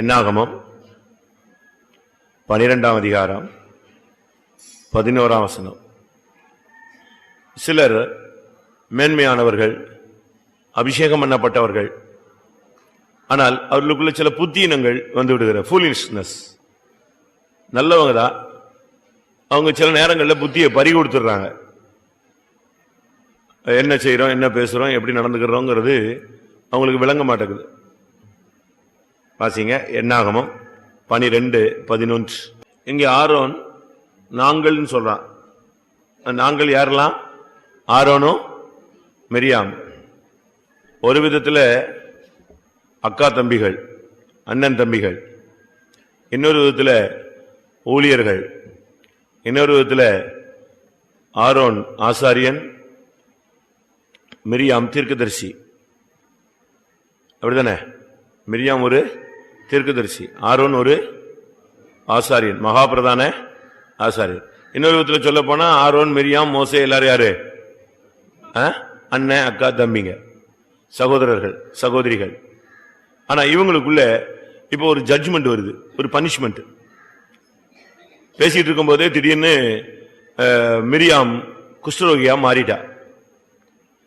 என்னாகமம் 12ஆம் அதிகாரம் 11ஆம் வசனம். சிலர் மேன்மையானவர்கள், அபிஷேகம் பண்ணப்பட்டவர்கள், ஆனால் அவர்களுக்குள்ள சில புத்தீனங்கள் வந்து விடுகிற ஃபூலிஷ்னஸ். நல்லவங்க தான், அவங்க சில நேரங்களில் புத்தியை பறி கொடுத்துடுறாங்க. என்ன செய்யறோம், என்ன பேசுறோம், எப்படி நடந்துக்கிறோங்கிறது அவங்களுக்கு விளங்க மாட்டேங்குது. வாசிங்க என்னாகமம் 12:11. இங்கே ஆரோன் நாங்கள் சொல்றான். நாங்கள் யாரெல்லாம்? ஆரோனும் மிரியாம். ஒரு விதத்தில் அக்கா தம்பிகள், அண்ணன் தம்பிகள், இன்னொரு விதத்தில் ஊழியர்கள், இன்னொரு விதத்தில் ஆரோன் ஆசாரியன், மிரியாம் தீர்க்கதரிசி. அப்படிதானே? மிரியாம் ஒரு தீர்க்கதரிசி, ஆரோன் ஒரு ஆசாரியன், மகாபிரதான ஆசாரியன். இன்னொரு விதத்தில் சொல்ல போனா ஆரோன், மிரியாம், மோசே எல்லாரும் யாரு? அண்ணன், அக்கா, தம்பிங்க, சகோதரர்கள், சகோதரிகள். ஆனா இவங்களுக்குள்ள இப்ப ஒரு ஜட்ஜ்மெண்ட் வருது, ஒரு பனிஷ்மெண்ட். பேசிட்டு இருக்கும் போதே திடீர்னு மிரியாம் குஷ்டரோகியா மாறிட்டா.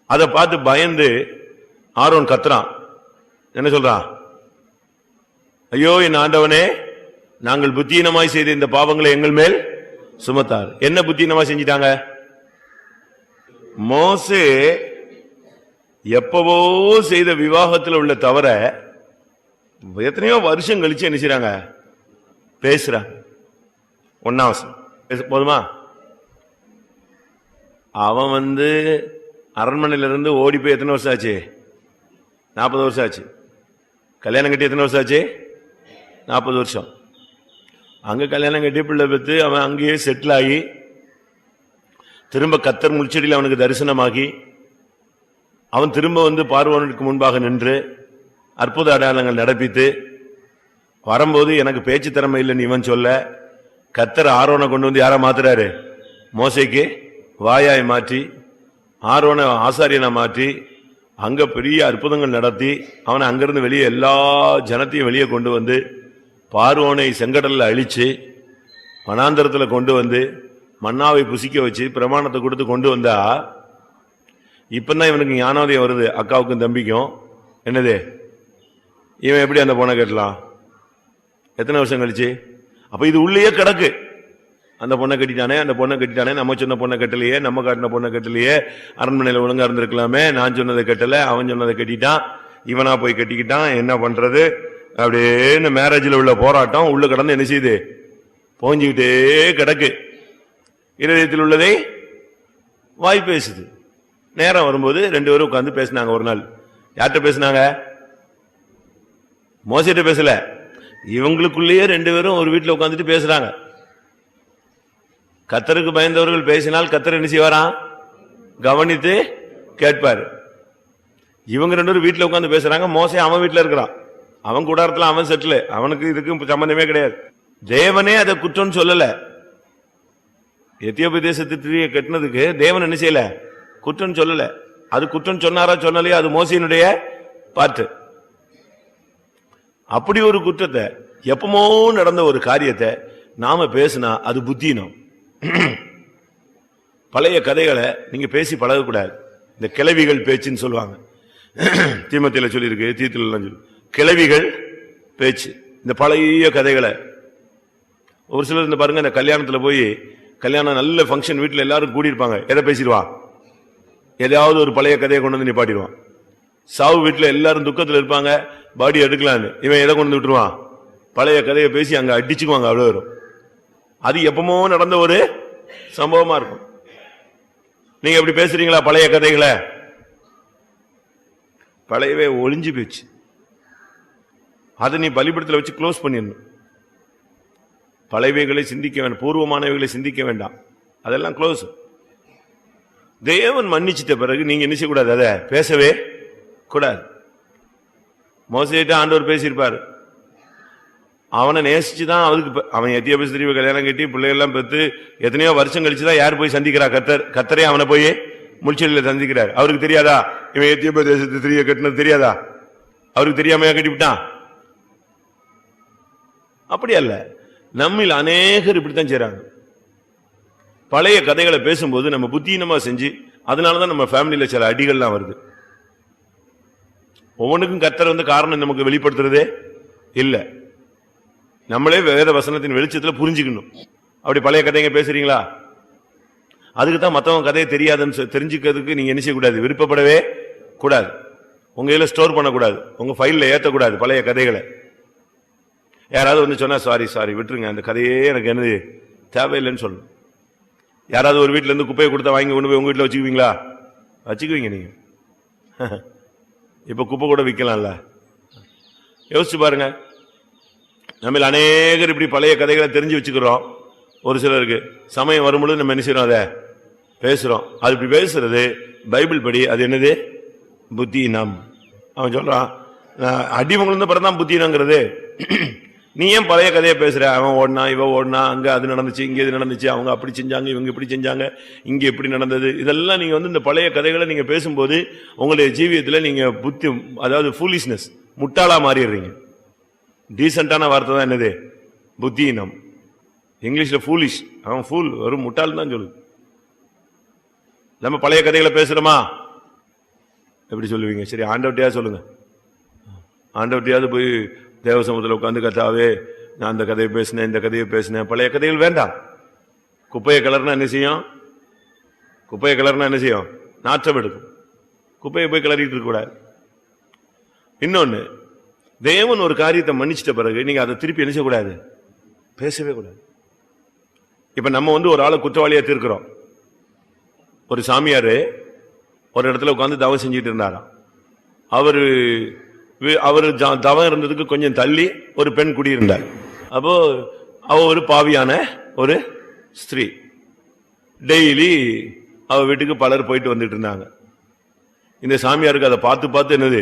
அதை பார்த்து பயந்து ஆரோன் கத்துறான். என்ன சொல்றான்? ஐயோ என் ஆண்டவனே, நாங்கள் புத்தீனமாய் செய்த இந்த பாவங்களை எங்கள் மேல் சுமத்தார். என்ன புத்தீனமாய் செஞ்சிட்டாங்க? மோசே எப்பவோ செய்த விவாகத்தில் உள்ள தவிர எத்தனையோ வருஷம் கழிச்சு என்ன செய்றாங்க? பேசுறாங்க. 1ஆம் வசனம் போதுமா? அவன் அரண்மனையிலிருந்து ஓடி போய் எத்தனை வருஷம் ஆச்சு? 40 வருஷம் ஆச்சு. கல்யாணம் கட்டி எத்தனை வருஷம் ஆச்சு? 40 வருஷம். அங்க கல்யாணம் கட்டி பிள்ளை பெற்று அவன் அங்கேயே செட்டில் ஆகி திரும்ப கத்தர் முள்செடியில் அவனுக்கு தரிசனமாகி அவன் திரும்ப பார்வோனுக்கு முன்பாக நின்று அற்புத அடையாளங்கள் நடப்பித்து வரும்போது எனக்கு பேச்சு திறமை இல்லைன்னு இவன் சொல்ல, கத்தர் ஆரோனை கொண்டு யாரை மாத்துறாரு? மோசைக்கு வாயாய் மாற்றி ஆரோனை ஆசாரியனை மாற்றி அங்க பெரிய அற்புதங்கள் நடத்தி அவனை அங்கிருந்து வெளியே எல்லா ஜனத்தையும் வெளியே கொண்டு வந்து பார்வோனை செங்கடல்ல அழிச்சு வனாந்தரத்தில் கொண்டு வந்து மன்னாவை புசிக்க வச்சு பிரமாணத்தை கொடுத்து கொண்டு வந்தா இப்பதான் இவனுக்கு ஞானோதயம் வருது. அக்காவுக்கும் தம்பிக்கும் என்னது, இவன் எப்படி அந்த பொண்ணை கட்டலாம்? எத்தனை வருஷம் கழிச்சு? அப்ப இது உள்ளேயே கிடக்கு. அந்த பொண்ணை கட்டிட்டானே, அந்த பொண்ணை கட்டிட்டானே, நம்ம சொன்ன பொண்ணை கட்டலையே, நம்ம காட்டின பொண்ணை கட்டலையே, அரண்மனையில் ஒழுங்கா இருந்திருக்கலாமே, நான் சொன்னதை கட்டல, அவன் சொன்னதை கட்டிட்டான், இவனா போய் கட்டிக்கிட்டான், என்ன பண்றது? அப்படியே இந்த மேரேஜில் உள்ள போராட்டம் உள்ள கடந்து என்ன செய்யுது? போஞ்சுக்கிட்டே கிடக்கு. இருதயத்தில் உள்ளதை வாய் பேசுது. நேரம் வரும்போது 2 பேரும் உட்கார்ந்து பேசினாங்க. ஒரு நாள் யார்கிட்ட பேசினாங்க? மோசேட்ட பேசல. இவங்களுக்குள்ளேயே 2 பேரும் ஒரு வீட்டில் உட்காந்துட்டு பேசுறாங்க. கத்தருக்கு பயந்தவர்கள் பேசினால் கத்தர் என்ன செய்வாராம்? கவனித்து கேட்பாரு. இவங்க 2 பேரும் வீட்டில் உட்காந்து பேசுறாங்க. மோசே அவன் வீட்டில் இருக்கிறான், அவன் கூடாரத்தில் அவன் செட்டில், அவனுக்கு இதுக்கு சம்பந்தமே கிடையாது. தேவனே அதை குற்றம் சொல்லல. எத்தியோப்பிய தேசத்து கட்டினதுக்கு தேவன் என்ன செய்யல? குற்றம் சொல்லல. அது குற்றம் சொன்னாரா சொன்னலையோ அது மோசையினுடைய பாட்டு. அப்படி ஒரு குற்றத்தை, எப்பமோ நடந்த ஒரு காரியத்தை நாம பேசினா அது புத்தீனம். பழைய கதைகளை நீங்க பேசி பழகக்கூடாது. இந்த கிளவிகள் பேச்சுன்னு சொல்லுவாங்க. தீமத்தில சொல்லியிருக்கு, தீத்துல சொல்லி கிளவிகள் பேச்சு. இந்த பழைய கதைகளை ஒரு சிலர் பாருங்க, இந்த கல்யாணத்துல போய் கல்யாணம் நல்ல ஃபங்க்ஷன் வீட்டில் எல்லாரும் கூடியிருப்பாங்க, எதை பேசிடுவான்? ஏதாவது ஒரு பழைய கதையை கொண்டு வந்து நிப்பாட்டிடுவான். சாவு வீட்டில் எல்லாரும் துக்கத்தில் இருப்பாங்க, பாடி எடுக்கலான்னு இவன் எதை கொண்டு வந்து விட்டுருவான்? பழைய கதையை பேசி அங்க அடிச்சுக்குவாங்க. அவ்வளோ வரும். அது எப்பமோ நடந்த ஒரு சம்பவமா இருக்கும். நீங்க எப்படி பேசுறீங்களா பழைய கதைகளை? பழையவே ஒளிஞ்சு போச்சு. அதை நீ பலிபீடத்தில் வச்சு க்ளோஸ் பண்ணிடணும். பழையவைகளை சிந்திக்க வேண்டாம், பூர்வமானவைகளை சிந்திக்க வேண்டாம், அதெல்லாம் க்ளோஸ். தேவன் மன்னிச்சிட்ட பிறகு நீங்க என்ன செய்யக்கூடாது? அதை பேசவே கூடாது. மோசேட்ட ஆண்டவர் பேசியிருப்பாரு. அவனை நேசிச்சுதான் அவன் எத்தியோப்பிய ஸ்திரீவை கல்யாணம் கட்டி பிள்ளைகள்லாம் பெற்று எத்தனையோ வருஷம் கழிச்சுதான் யார் போய் சந்திக்கிறா? கத்தரே அவனை போய் முள்செடியில சந்திக்கிறார். அவருக்கு தெரியாதா இவன் எத்தியோப்பிய தேசத்து ஸ்திரீயை கட்டினது? தெரியாதா? அவருக்கு தெரியாமையா கட்டிவிட்டான்? அப்படி அல்ல. நம்மில் அநேகர் இப்படித்தான் செய்றாங்க. பழைய கதைகளை பேசும்போது நம்ம புத்தீனமா செஞ்சு, அதனாலதான் நம்ம ஃபேமிலியில சில அடிகள்லாம் வருது. ஒவ்வொன்றுக்கும் கர்த்தர் காரணம் நமக்கு வெளிப்படுத்துறதே இல்ல. நம்மளே வேத வசனத்தின் வெளிச்சத்துல புரிஞ்சுக்கணும். அப்படி பழைய கதைங்க பேசுறீங்களா? அதுக்குதான் மத்தவங்க கதையை தெரியாதுன்னு தெரிஞ்சுக்கிறதுக்கு நீங்க என்ன செய்யக்கூடாது, விருப்பப்படவே கூடாது. உங்க இதுல ஸ்டோர் பண்ணக்கூடாது, உங்க ஃபைல்ல ஏற்றக்கூடாது பழைய கதைகளை. யாராவது சொன்னா சாரி விட்டுருங்க, அந்த கதையே எனக்கு என்னது தேவையில்லைன்னு சொல்லணும். யாராவது ஒரு வீட்டுல இருந்து குப்பையை கொடுத்தா வாங்கி கொண்டு போய் உங்க வீட்டுல வச்சுக்குவீங்களா? வச்சுக்குவீங்க நீங்க. இப்ப குப்பை கூட விற்கலாம்ல. யோசிச்சு பாருங்க. நம்ம அநேகர் இப்படி பழைய கதைகளை தெரிஞ்சு வச்சுக்கிறோம். ஒரு சிலருக்கு சமயம் வரும்பொழுது நம்ம என்ன செய்யறோம், அதை பேசுறோம். அது இப்படி பேசுறது பைபிள் படி அது என்னது, புத்தீனம். அவன் சொல்றான், அடிமங்களும் பிறந்தான் புத்தீனங்கிறது. நீ ஏன் பழைய கதையை பேசுற? அவன் ஓடினா, இவன் ஓடினா, அங்க அது நடந்துச்சு, இங்க இது நடந்துச்சு, அவங்க அப்படி செஞ்சாங்க, இவங்க இப்படி செஞ்சாங்க, இங்க எப்படி நடந்தது, இதெல்லாம் நீங்க இந்த பழைய கதைகளை நீங்க பேசும்போது உங்களுடைய ஜீவியத்துல நீங்க புத்தி, அதாவது ஃபூலிஷ்னஸ், முட்டாளா மாறிடுறீங்க. டீசென்டான வார்த்தை தான் என்னது, புத்தீனம். இங்கிலீஷ்ல ஃபூலிஷ், அவன் ஃபூல், வெறும் முட்டாள் தான் சொல்லுது. நம்ம பழைய கதைகளை பேசுறோமா? எப்படி சொல்லுவீங்க? சரி, ஆண்டவட்டையா சொல்லுங்க. ஆண்டவட்டையாவது போய் தேவசமூகத்தில் உட்காந்து, கத்தாவே நான் அந்த கதையை பேசினேன், இந்த கதையை பேசினேன். பழைய கதைகள் வேண்டாம். குப்பையை கலர்னா என்ன செய்யும்? குப்பையை கலர்னா என்ன செய்யும்? நாற்றம் எடுக்கும். குப்பையை போய் கிளறிட்டு இருக்க கூடாது. இன்னொன்னு, தேவன் ஒரு காரியத்தை மன்னிச்சிட்ட பிறகு நீங்க அதை திருப்பி என்ன செய்யக்கூடாது, பேசவே கூடாது. இப்ப நம்ம ஒரு ஆளை குற்றவாளியா தீர்க்கிறோம். ஒரு சாமியாரு ஒரு இடத்துல உட்காந்து தவம் செஞ்சுட்டு இருந்தாராம். அவரு தவம் இருந்ததுக்கு கொஞ்சம் தள்ளி ஒரு பெண் குடியிருந்தார். அப்போ அவ ஒரு பாவியான ஒரு ஸ்திரீ. டெய்லி அவ வீட்டுக்கு பலர் போயிட்டு வந்துட்டு இருந்தாங்க. இந்த சாமியாருக்கு அதை பார்த்து பார்த்து என்னது,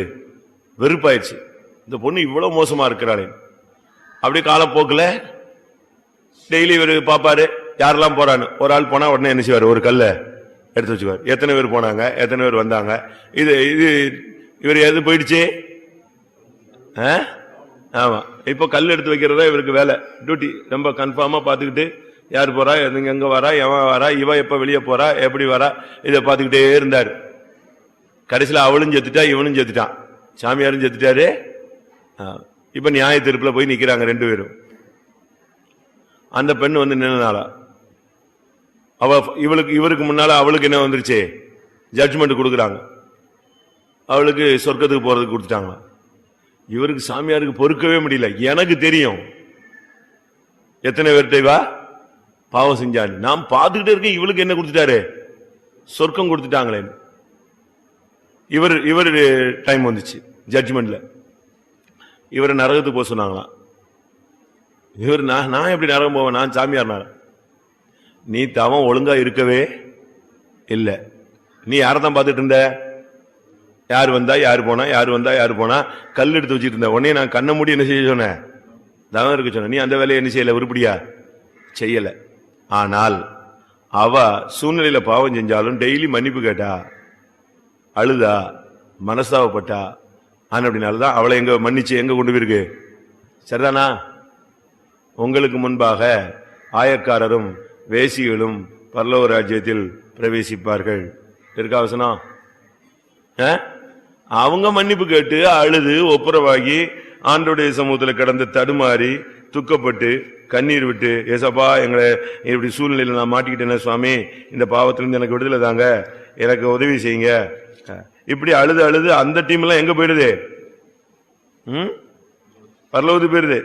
வெறுப்பாயிடுச்சு. இந்த பொண்ணு இவ்வளவு மோசமா இருக்கிறாளே. அப்படி காலப்போக்கில் டெய்லி இவர் பாப்பாரு, யாரெல்லாம் போறான்னு. ஒரு ஆள் போனா உடனே என்ன செய்வார், ஒரு கல்லை எடுத்து வச்சுக்குவார். எத்தனை பேர் போனாங்க, எத்தனை பேர் வந்தாங்க, இது இவர் எது போயிடுச்சு. ஆமா, இப்ப கல் எடுத்து வைக்கிறதா இவருக்கு வேலை, டியூட்டி. ரொம்ப கன்ஃபார்மா பாத்துக்கிட்டு யார் போறா, எங்க வரா, எவன் வரா, இவ எப்ப வெளியே போறா, எப்படி வரா, இதை பாத்துக்கிட்டே இருந்தாரு. கடைசியில் அவளும் செத்துட்டா, இவனும் செத்துட்டான், சாமியாரும் செத்துட்டாரு. இப்ப நியாய தீர்ப்புல போய் நிக்கிறாங்க ரெண்டு பேரும். அந்த பெண் நின்னாளா, இவருக்கு முன்னால அவளுக்கு என்ன வந்துருச்சு, ஜட்ஜ்மெண்ட் கொடுக்குறாங்க. அவளுக்கு சொர்க்கத்துக்கு போறதுக்கு கொடுத்துட்டாங்க. இவருக்கு சாமியாருக்கு பொறுக்கவே முடியல. எனக்கு தெரியும் எத்தனை பேர்கிட்ட பாவம் செஞ்சாரு, நான் பார்த்துக்கிட்டே இருக்கேன். இவளுக்கு என்ன கொடுத்துட்டாரு, சொர்க்கம் கொடுத்துட்டாங்களே. இவர் டைம் வந்துச்சு ஜட்ஜ்மெண்ட்ல. இவரை நரகத்துக்கு போக சொன்னாங்களாம். இவர், நான் எப்படி நரகம் போவேன், நான் சாமியார். நீ தவம் ஒழுங்கா இருக்கவே இல்லை. நீ யாரதான் பார்த்துட்டு இருந்த, யார் வந்தா யாரு போனா, யாரு வந்தா யாரு போனா, கல் எடுத்து வச்சுட்டு இருந்த. உடனே நான் கண்ண மூடி என்ன செய்ய சொன்னேன், தவம் இருக்க சொன்ன. நீ அந்த வேலையை என்ன செய்யல, உருப்படியா செய்யல. ஆனால் அவ சூழ்நிலையில பாவம் செஞ்சாலும் டெய்லி மன்னிப்பு கேட்டா, அழுதா, மனஸ்தாபப்பட்டா. அப்படினால்தான் அவளை எங்க மன்னிச்சு எங்க கொண்டு போயிருக்கு. சரிதானா? உங்களுக்கு முன்பாக ஆயக்காரரும் வேசிகளும் பரலோக ராஜ்யத்தில் பிரவேசிப்பார்கள். இருக்கா வசனம்? அவங்க மன்னிப்பு கேட்டு அழுது ஒப்புரவாகி ஆண்டோடைய சமூகத்தில் கிடந்து தடுமாறி துக்கப்பட்டு கண்ணீர் விட்டு, ஏசப்பா எங்களை இப்படி சூழ்நிலையில் நான் மாட்டிக்கிட்டேன் சுவாமி, இந்த பாவத்திலிருந்து எனக்கு விடுதலை தாங்க, எனக்கு உதவி செய்யுங்க. இப்படி அழுது அழுது அந்த டீம் எல்லாம் எங்க போயிடுது, பரலோகத்துக்கு போயிடுது.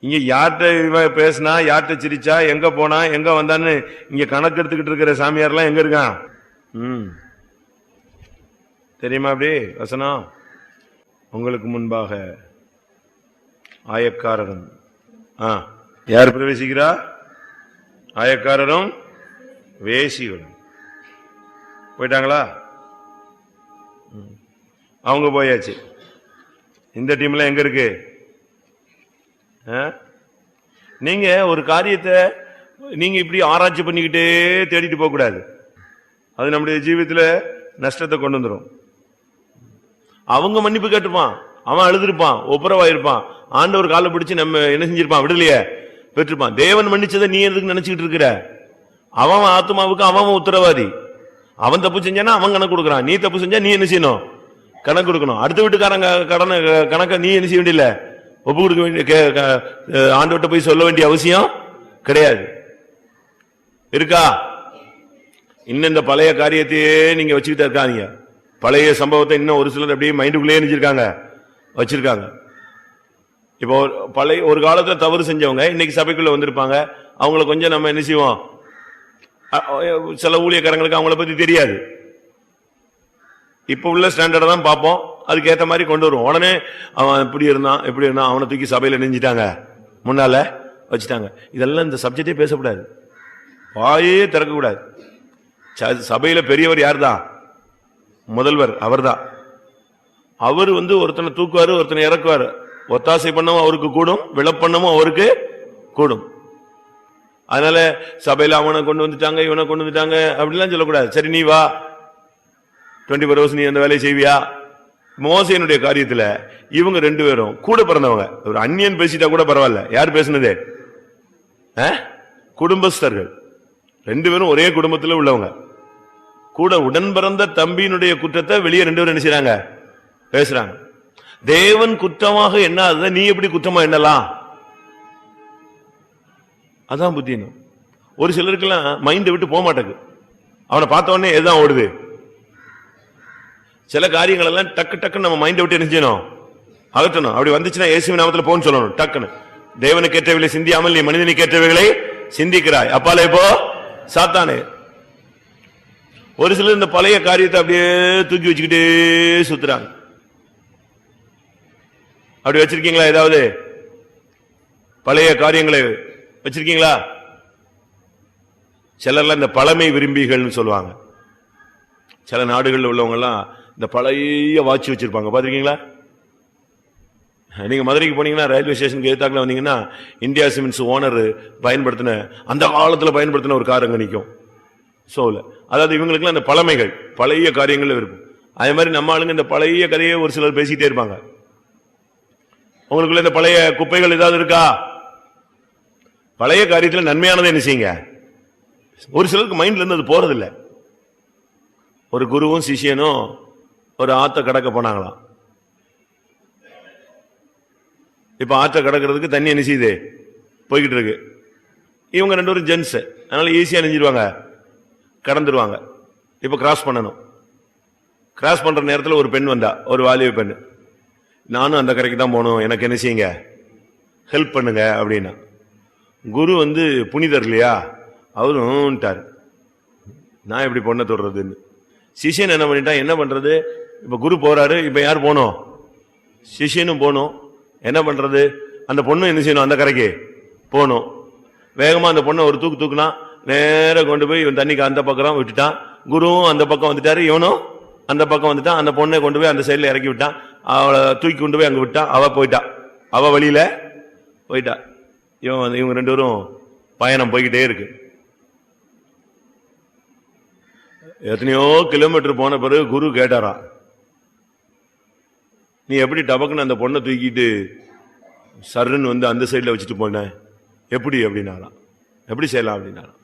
இங்க யார்கிட்ட பேசினா, யார்கிட்ட சிரிச்சா, எங்க போனா, எங்க வந்தான்னு இங்க கணக்கு எடுத்துக்கிட்டு இருக்கிற சாமியார்லாம் எங்க இருக்கான் தெரியுமா? அப்படி வசனம், உங்களுக்கு முன்பாக ஆயக்காரரும் யார் பிரவேசிக்கிறா, ஆயக்காரரும் வேசிகளும் போயிட்டாங்களா? அவங்க போயாச்சு. இந்த டீம்ல எங்க இருக்கு? நீங்க ஒரு காரியத்தை நீங்க இப்படி ஆராய்ச்சி பண்ணிக்கிட்டே தேடிட்டு போக கூடாது. அது நம்முடைய ஜீவியத்துல நஷ்டத்தை கொண்டு வந்துடும். அவங்க மன்னிப்பு கேட்டுப்பான், அவன் அழுதுருப்பான், ஒப்புரவாயிருப்பான், ஆண்டவர் காலை பிடிச்சு நம்ம என்ன செஞ்சிருப்பான், விடலையே பெற்றிருப்பான். தேவன் மன்னிச்சதை நீ எதுக்கு நினைச்சுக்கிட்டு இருக்கிற? அவன் ஆத்மாவுக்கு அவன் உத்தரவாதி. அவன் தப்பு செஞ்சானா அவன் கணக்கு கொடுக்கறான், நீ தப்பு செஞ்சா நீ என்ன செய்யணும், கணக்கு கொடுக்கணும். அடுத்த வீட்டுக்காரங்க கடனை கணக்க நீ என்ன செய்ய வேண்டிய, ஒப்பு கொடுக்க வேண்டிய, ஆண்டவர்கிட்ட போய் சொல்ல வேண்டிய அவசியம் கிடையாது. இருக்கா? இன்னும் இந்த பழைய காரியத்தையே நீங்க வச்சுக்கிட்டே இருக்காதீங்க. பழைய சம்பவத்தை இன்னும் ஒரு சிலர் அப்படியே மைண்டுக்குள்ளேயே நினைச்சிருக்காங்க, வச்சிருக்காங்க. இப்போ பழைய ஒரு காலத்துல தவறு செஞ்சவங்க இன்னைக்கு சபைக்குள்ள வந்திருப்பாங்க. அவங்கள கொஞ்சம் நம்ம என்ன செய்வோம், சில ஊழியக்காரங்களுக்கு அவங்கள பத்தி தெரியாது. இப்ப உள்ள ஸ்டாண்டர்ட தான் பார்ப்போம், அதுக்கு ஏத்த மாதிரி கொண்டு வருவோம். உடனே அவன் இப்படி இருந்தான் எப்படி இருந்தான், அவனை தூக்கி சபையில நெஞ்சிட்டாங்க, முன்னால வச்சுட்டாங்க. இதெல்லாம் இந்த சப்ஜெக்டே பேசக்கூடாது, வாயே திறக்க கூடாது. சபையில பெரியவர் யார் தான்? முதல்வர் அவர் தான். அவர் ஒருத்தனை தூக்குவாரு, ஒருத்தனை இறக்குவாரு. ஒத்தாசை பண்ணவும் அவருக்கு கூடும், விளப்பண்ணமும் அவருக்கு கூடும். அதனால சபையில அவனை கொண்டு வந்துட்டாங்க, இவனை கொண்டு வந்துட்டாங்க அப்படிலாம் சொல்லக்கூடாது. சரி நீ வா, 24 hours நீ அந்த வேலையை செய்வியா? மோசேனுடைய காரியத்துல இவங்க 2 பேரும் கூட பிறந்தவங்க. ஒரு அந்நியன் பேசிட்டா கூட பரவாயில்ல, யார் பேசுனது? குடும்பஸ்தர்கள் 2 பேரும் ஒரே குடும்பத்தில் உள்ளவங்க. கூட உடன் பிறந்த தம்பியினுடைய குற்றத்தை வெளியே 2 பேரும் என்ன செய்றாங்க, பேசுறாங்க. தேவன் குற்றமாக எண்ணாத நீ எப்படி குற்றமா எண்ணலாம்? அதான் புத்தினும். ஒரு சிலருக்கெல்லாம் மைண்ட் விட்டு போக மாட்டேங்குது, அவனை பார்த்த உடனே எதுதான் ஓடுது. சில காரியங்கள் எல்லாம் டக்கு டக்குன்னு நம்ம மைண்ட் விட்டு என்ன செய்யணும், அகற்றணும். அப்படி வந்துச்சுன்னா இயேசுவின் நாமத்தில் போன்னு சொல்லணும் டக்குன்னு. தேவனுக்கு ஏற்றவைகளை சிந்தியாமல் நீ மனிதனுக்கு ஏற்றவைகளை சிந்திக்கிறாய், அப்பாலே போ சாத்தானே. ஒரு சிலர் இந்த பழைய காரியத்தை அப்படியே தூக்கி வச்சுக்கிட்டே சுத்துறாங்க. அப்படி வச்சிருக்கீங்களா? ஏதாவது பழைய காரியங்களை வச்சிருக்கீங்களா? சிலர்லாம் இந்த பழமை விரும்பிகள் சொல்லுவாங்க. சில நாடுகளில் உள்ளவங்க எல்லாம் இந்த பழைய வாட்சி வச்சிருப்பாங்க, பாத்திருக்கீங்களா? நீங்க மதுரைக்கு போனீங்கன்னா ரயில்வே ஸ்டேஷனுக்கு எதிர்த்தாக்குல வந்தீங்கன்னா இந்தியா சிமெண்ட்ஸ் ஓனர் பயன்படுத்தின, அந்த காலத்தில் பயன்படுத்தின ஒரு கார் அங்க நிற்கும் சோல. அதாவது இவங்களுக்குலாம் இந்த பழமைகள், பழைய காரியங்கள் இருக்கும். அதே மாதிரி நம்ம ஆளுங்க இந்த பழைய கதையை ஒரு சிலர் பேசிட்டே இருப்பாங்க. உங்களுக்குள்ள இந்த பழைய குப்பைகள் ஏதாவது இருக்கா? பழைய காரியத்தில் நன்மையானதை என்ன செய்யுங்க. ஒரு சிலருக்கு மைண்ட்ல இருந்து அது போறதில்லை. ஒரு குருவும் சிஷியனும் ஒரு ஆத்த கடக்க போனாங்களாம். இப்ப ஆற்ற கடக்கிறதுக்கு தண்ணி என்ன செய்யுது, போய்கிட்டு இருக்கு. இவங்க 2 பேரும் ஜென்ஸ், அதனால ஈஸியா நெஞ்சிருவாங்க, கடந்துருவாங்க. இப்ப கிராஸ் பண்ணணும். கிராஸ் பண்ற நேரத்தில் ஒரு பெண் வந்தா, ஒரு வாலிப பெண். நானும் அந்த கரைக்கு தான் போகணும், எனக்கு என்ன செய்யுங்க, ஹெல்ப் பண்ணுங்க அப்படின்னா. குரு புனிதர் இல்லையா, அவரும் நான் எப்படி பொண்ணை தொடுறதுன்னு. சிஷியன் என்ன பண்ணிட்டான், என்ன பண்றது? இப்ப குரு போறாரு, இப்ப யார் போனோம், சிஷியனும் போனோம். என்ன பண்றது? அந்த பொண்ணு என்ன செய்யணும், அந்த கரைக்கு போகணும். வேகமா அந்த பொண்ணை ஒரு தூக்குனா நேர கொண்டு போய் இவன் தண்ணிக்கு அந்த பக்கம் விட்டுட்டான். குருவும் அந்த பக்கம் வந்துட்டாரு, இவனும் அந்த பக்கம் வந்துட்டான். அந்த பொண்ணை கொண்டு போய் அந்த சைட்ல இறக்கி விட்டான். அவளை தூக்கி கொண்டு போய் அங்க விட்டான். அவ போயிட்டா, அவ வழியில போயிட்டா. இவங்க 2 பேரும் பயணம் போய்கிட்டே இருக்கு. எத்தனையோ கிலோமீட்டர் போன பிறகு குரு கேட்டாரா, நீ எப்படி டபக்குன்னு அந்த பொண்ணை தூக்கிட்டு சர்ன்னு அந்த சைட்ல வச்சுட்டு போன, எப்படி அப்படின்னாலாம், எப்படி செய்யலாம் அப்படின்னாலாம்.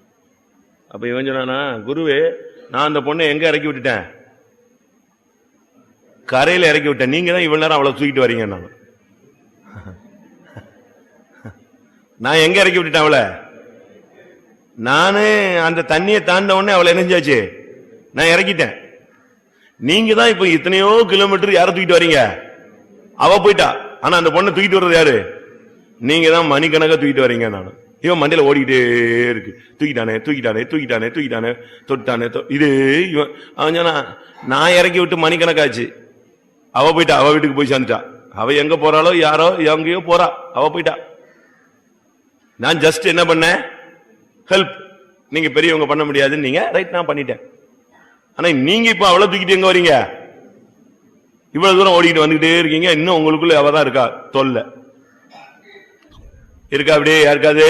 அப்ப இவன் சொன்னானா, குருவே நான் அந்த பொண்ணை எங்க இறக்கி விட்டுட்டேன், கரையில இறக்கி விட்டேன், நீங்க தான் இவ்வளவு நேரம் அவளை தூக்கிட்டு வரீங்க. நான் எங்க இறக்கி விட்டுட்டேன் அவளை, நானு அந்த தண்ணியை தாண்ட உடனே அவளை என்னஞ்சாச்சு, நான் இறக்கிட்டேன். நீங்க தான் இப்ப இத்தனையோ கிலோமீட்டர் யார தூக்கிட்டு வரீங்க, அவ போயிட்டா. ஆனா அந்த பொண்ணை தூக்கிட்டு வர்றது யாரு, நீங்க தான் மணிக்கணக்கா தூக்கிட்டு வரீங்க. நானும் இவன் மண்டையில ஓடிக்கிட்டே இருக்கு, தூக்கிட்டானே தூக்கிட்டானே தூக்கிட்டானே தூக்கிட்டானே தொட்டானே. இது இவன் அவன் சொன்னா, நான் இறக்கி விட்டு மணிக்கணக்காச்சு, அவ போயிட்டா, அவ வீட்டுக்கு போய் சேர்ந்துட்டா. அவ எங்க போறாளோ யாரோ எங்கேயோ போறா, அவ போயிட்டா. நான் ஜஸ்ட் என்ன பண்ணேன், ஹெல்ப். நீங்க பெரியவங்க பண்ண முடியாதுன்னு நீங்க ரைட், நான் பண்ணிட்டேன். ஆனா நீங்க இப்ப அவளை தூக்கிட்டு எங்க வரீங்க, இவ்வளவு தூரம் ஓடிக்கிட்டு வந்துகிட்டே இருக்கீங்க, இன்னும் உங்களுக்குள்ள அவதான் இருக்கா, தொல்ல இருக்கா, அப்படியே யாருக்காது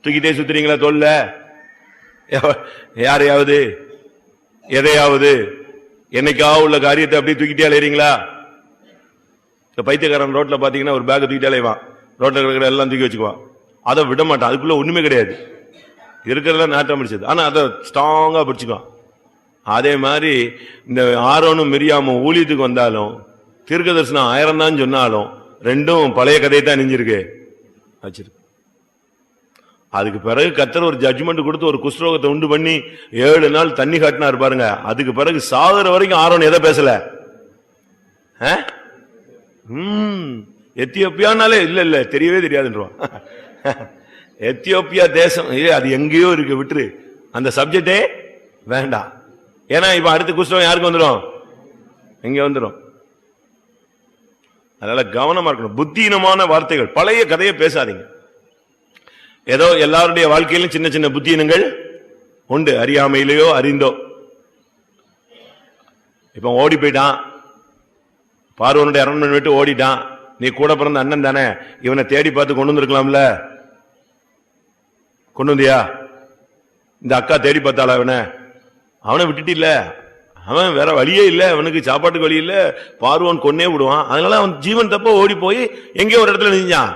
தூக்கிட்டே சுத்துறீங்களா, தொல்ல யாரையாவது எதையாவது என்னைக்கா உள்ள காரியத்தை அப்படியே தூக்கிட்டே அலையறீங்களா? இந்த பைத்தியக்காரன் ரோட்ல பாத்தீங்கன்னா ஒரு பேக் தூக்கிட்டாலே வா, ரோட்ல இருக்கிற எல்லாம் தூக்கி வச்சுக்குவான். அதை விட மாட்டான், அதுக்குள்ள ஒண்ணுமே கிடையாது, இருக்கிறதெல்லாம் நாட்டம் பிடிச்சது, ஆனா அதை ஸ்ட்ராங்கா பிடிச்சுக்குவான். அதே மாதிரி இந்த ஆரோனும் மிரியாமும் ஊழியத்துக்கு வந்தாலும் தீர்க்க தரிசனம் 1000 தான் சொன்னாலும் ரெண்டும் பழைய கதையை தான் நெஞ்சிருக்கு வச்சிருக்கு. அதுக்கு பிறகு கர்த்தர் ஒரு ஜட்ஜ்மெண்ட் கொடுத்து ஒரு குஷ்ரோகத்தை உண்டு பண்ணி 7 நாள் தண்ணி காட்டினார் பாருங்க. அதுக்கு பிறகு சாகுற வரைக்கும் ஆரோன் எதை பேசல. எத்தியோப்பியானாலே இல்ல தெரியவே தெரியாதுன்றான். எத்தியோப்பியா தேசம் அது எங்கேயோ இருக்கு, விட்டுரு, அந்த சப்ஜெக்டே வேண்டாம். ஏன்னா இப்ப அடுத்த குஷ்டம் யாருக்கு வந்துடும், எங்க வந்துடும். அதனால கவனமா இருக்கணும். புத்தியினமான வார்த்தைகள், பழைய கதையை பேசாதீங்க. ஏதோ எல்லாருடைய வாழ்க்கையிலும் சின்ன சின்ன புத்தியினங்கள் உண்டு, அறியாமையிலேயோ அறிந்தோ. இப்ப ஓடி போயிட்டான், பார்வனுடைய அரண்மனை விட்டு ஓடிட்டான். நீ கூட பிறந்த அண்ணன் தானே, இவனை தேடி பார்த்து கொண்டு வந்திருக்கலாம்ல. கொண்டு வந்தியா? இந்த அக்கா தேடி பார்த்தாளா அவனை விட்டுட்டு இல்ல, அவன் வேற வழியே இல்ல, அவனுக்கு சாப்பாட்டுக்கு வழி இல்ல, பார்வன் கொன்னே விடுவான். அதனால அவன் ஜீவன் தப்ப ஓடி போய் எங்கேயோ ஒரு இடத்துல நிஞ்சான்,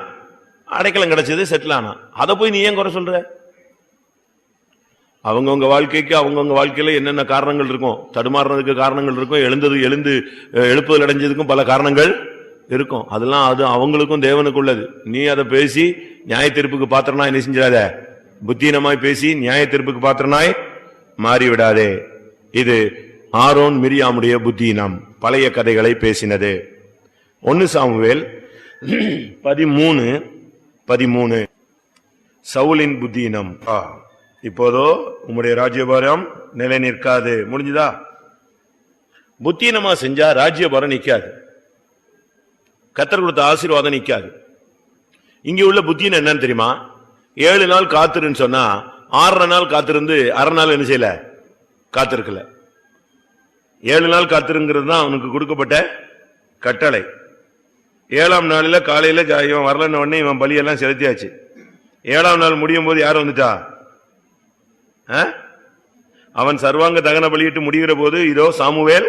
அடைக்கலம் கிடைச்சது, செட்டில் ஆனான். அதை போய் நீ ஏன் குறை சொல்ற? அவங்கவுங்க வாழ்க்கைக்கு அவங்கவுங்க வாழ்க்கையில என்னென்ன காரணங்கள் இருக்கும், தடுமாறுறதுக்கு காரணங்கள் இருக்கும், எழுப்புதல் அடைஞ்சதுக்கும் பல காரணங்கள் இருக்கும். அதெல்லாம் அது அவங்களுக்கும் தேவனுக்கு உள்ளது. நீ அதை பேசி நியாய தீர்ப்புக்கு பாத்திரனாய் என்ன செஞ்சிடாத, புத்தீனமாய் பேசி நியாய தீர்ப்புக்கு பாத்திரனாய் மாறிவிடாதே. இது ஆரோன் மிரியாமுடைய புத்தீனம், பழைய கதைகளை பேசினது. 1 சாமுவேல் 13 சவுலின் புத்தீனம். இப்போதோ உம்முடைய ராஜ்யபாரம் நிலை நிற்காது. முடிஞ்சுதா? புத்தீனமா செஞ்சா ராஜ்யபாரம் நிக்காது, கர்த்தர் கொடுத்த ஆசீர்வாதம் நிக்காது. இங்க உள்ள புத்தீனம் என்னன்னு தெரியுமா? 7 நாள் காத்திருன்னு சொன்னா 6 நாள் காத்திருந்து 1/2 நாள் என்ன செய்யல, காத்திருக்கல. 7 நாள் காத்திருங்கிறது தான் அவனுக்கு கொடுக்கப்பட்ட கட்டளை. 7ஆம் நாளில காலையில இவன் வரலன்னு உடனே இவன் பலியெல்லாம் செலுத்தியாச்சு. 7ஆம் நாள் முடியும் போது யார் வந்துட்டா? அவன் சர்வாங்க தகன பலியிட்டு முடிகிற போது இதோ சாமுவேல்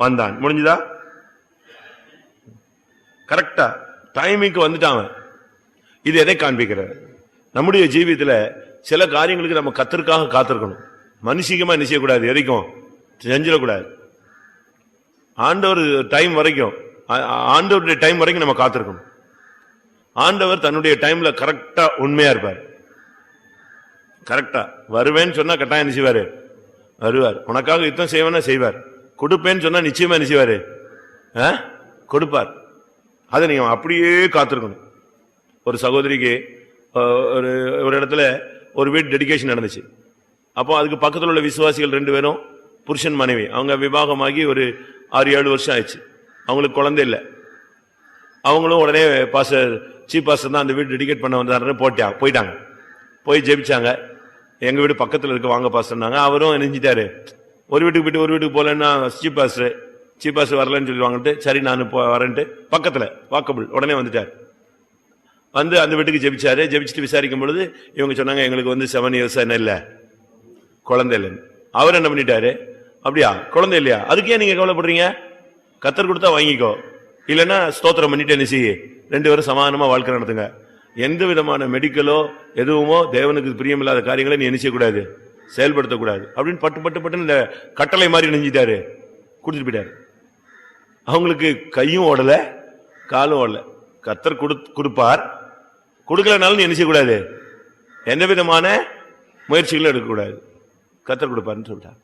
வந்தான். முடிஞ்சுதா? கரெக்டா டைமிங்க்கு வந்துட்டான். இது எதை காண்பிக்கிறார்? நம்முடைய ஜீவியத்துல சில காரியங்களுக்கு நம்ம கர்த்தருக்காக காத்திருக்கணும். மனுஷிகமா நிச்சயக்கூடாது, எதைக்கும் செஞ்சிடக்கூடாது. ஆண்டவர் டைம் வரைக்கும், ஆண்டவருடைய டைம் வரைக்கும் நம்ம காத்திருக்கணும். ஆண்டவர் தன்னுடைய டைம்ல கரெக்டா உண்மையா இருப்பார். கரெக்டா வருவேன்னு சொன்னா கட்டாயம் என்ன செய்வாரு, வருவார். உனக்காக யுத்தம் செய்வேன்னா செய்வார். கொடுப்பேன்னு சொன்னா நிச்சயமா என்ன செய்வாரு, கொடுப்பார். அதை நீங்க அப்படியே காத்திருக்கணும். ஒரு சகோதரிக்கு ஒரு இடத்துல ஒரு வீட்டு டெடிகேஷன் நடந்துச்சு. அப்போ அதுக்கு பக்கத்தில் உள்ள விசுவாசிகள் 2 பேரும் புருஷன் மனைவி, அவங்க விவாகமாகி ஒரு 6-7 வருஷம் ஆயிடுச்சு. அவங்களுக்கு குழந்தை இல்லை. அவங்களும் உடனே சீப் பாஸ்டர் தான் அந்த வீடு டெடிகேட் பண்ண வந்தாரு, போயிட்டாங்க. போய் ஜெபிச்சாங்க. எங்க வீடு பக்கத்தில் இருக்கு, வாங்க பாஸ்டர்னாங்க. அவரும் நினைஞ்சிட்டாரு, ஒரு வீட்டுக்கு போயிட்டு ஒரு வீட்டுக்கு போலன்னா சீப் பாஸ்டர் வரலன்னு சொல்லுவாங்கட்டு, சரி நான் வரேன்ட்டு பக்கத்துல வாக்கபிள் உடனே வந்துட்டார். வந்து அந்த வீட்டுக்கு ஜெபிச்சாரு. ஜெபிச்சுட்டு விசாரிக்கும் பொழுது இவங்க சொன்னாங்க, எங்களுக்கு 7 இயர்ஸ் என்ன இல்ல, குழந்தை இல்லைன்னு. அவர் என்ன பண்ணிட்டாரு, அப்படியா குழந்தை இல்லையா, அதுக்கு ஏன் நீங்க கவலைப்படுறீங்க, கர்த்தர் கொடுத்தா வாங்கிக்கோ, இல்லைன்னா ஸ்தோத்திரம் பண்ணிட்டு என்ன செய்ய, 2 பேரும் சமாதானமா வாழ்க்கை நடத்துங்க. எந்த விதமான மெடிக்கலோ எதுவுமோ தேவனுக்கு பிரியமில்லாத காரியங்களை நீ என்ன செய்யக்கூடாது, செயல்படுத்தக்கூடாது அப்படின்னு பட்டு இந்த கட்டளை மாதிரி நெஞ்சிட்டாரு, கொடுத்துட்டு போயிட்டாரு. அவங்களுக்கு கையும் ஓடல காலும் ஓடல. கர்த்தர் கொடுப்பார், கொடுக்கலனாலும் நீ என்ன செய்யக்கூடாது, எந்த விதமான முயற்சிகளும் எடுக்கக்கூடாது, கர்த்தர் கொடுப்பாருன்னு சொல்லிட்டார்.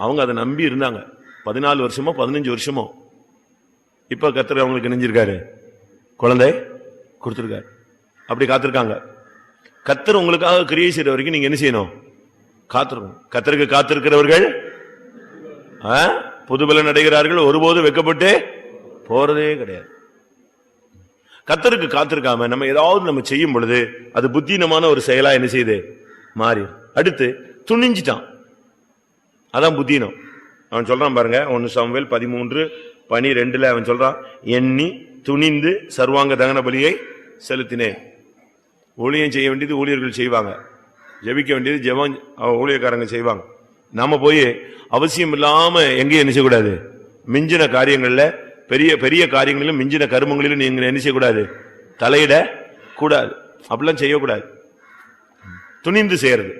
அவங்க அதை நம்பி இருந்தாங்க 14 வருஷமோ 15 வருஷமோ. இப்ப கர்த்தர் அவங்களுக்கு நெஞ்சிருக்காரு, குழந்தை கொடுத்திருக்காரு. அப்படி காத்திருக்காங்க. கர்த்தர் உங்களுக்காக கிரியை செய்யற வரைக்கும் நீங்க என்ன செய்யணும், காத்திருக்கணும். கர்த்தருக்கு காத்திருக்கிறவர்கள் புதுபலன் அடைகிறார்கள், ஒருபோது வெட்கப்பட்டு போறதே கிடையாது. கர்த்தருக்கு காத்திருக்காம நம்ம ஏதாவது நம்ம செய்யும் பொழுது அது புத்தீனமான ஒரு செயலா என்ன செய்யுது, மாறி. அடுத்து துணிஞ்சிட்டான், அதான் புத்தீனம். அவன் சொல்றான் பாருங்க, 1 சாமுவேல் 13:12 அவன் சொல்றான், எண்ணி துணிந்து சர்வாங்க தகன பலியை செலுத்தினேன். ஊழியம் செய்ய வேண்டியது ஊழியர்கள் செய்வாங்க, ஜெபிக்க வேண்டியது ஜெபம் ஊழியக்காரங்க செய்வாங்க. நாம போய் அவசியம் இல்லாம எங்கேயும் என்ன செய்யக்கூடாது, மிஞ்சின காரியங்கள்ல பெரிய பெரிய காரியங்களிலும் மிஞ்சின கருமங்களிலும் நீங்க என்ன செய்யக்கூடாது, தலையிட கூடாது. அப்படிலாம் செய்யக்கூடாது. துணிந்து செய்யறது.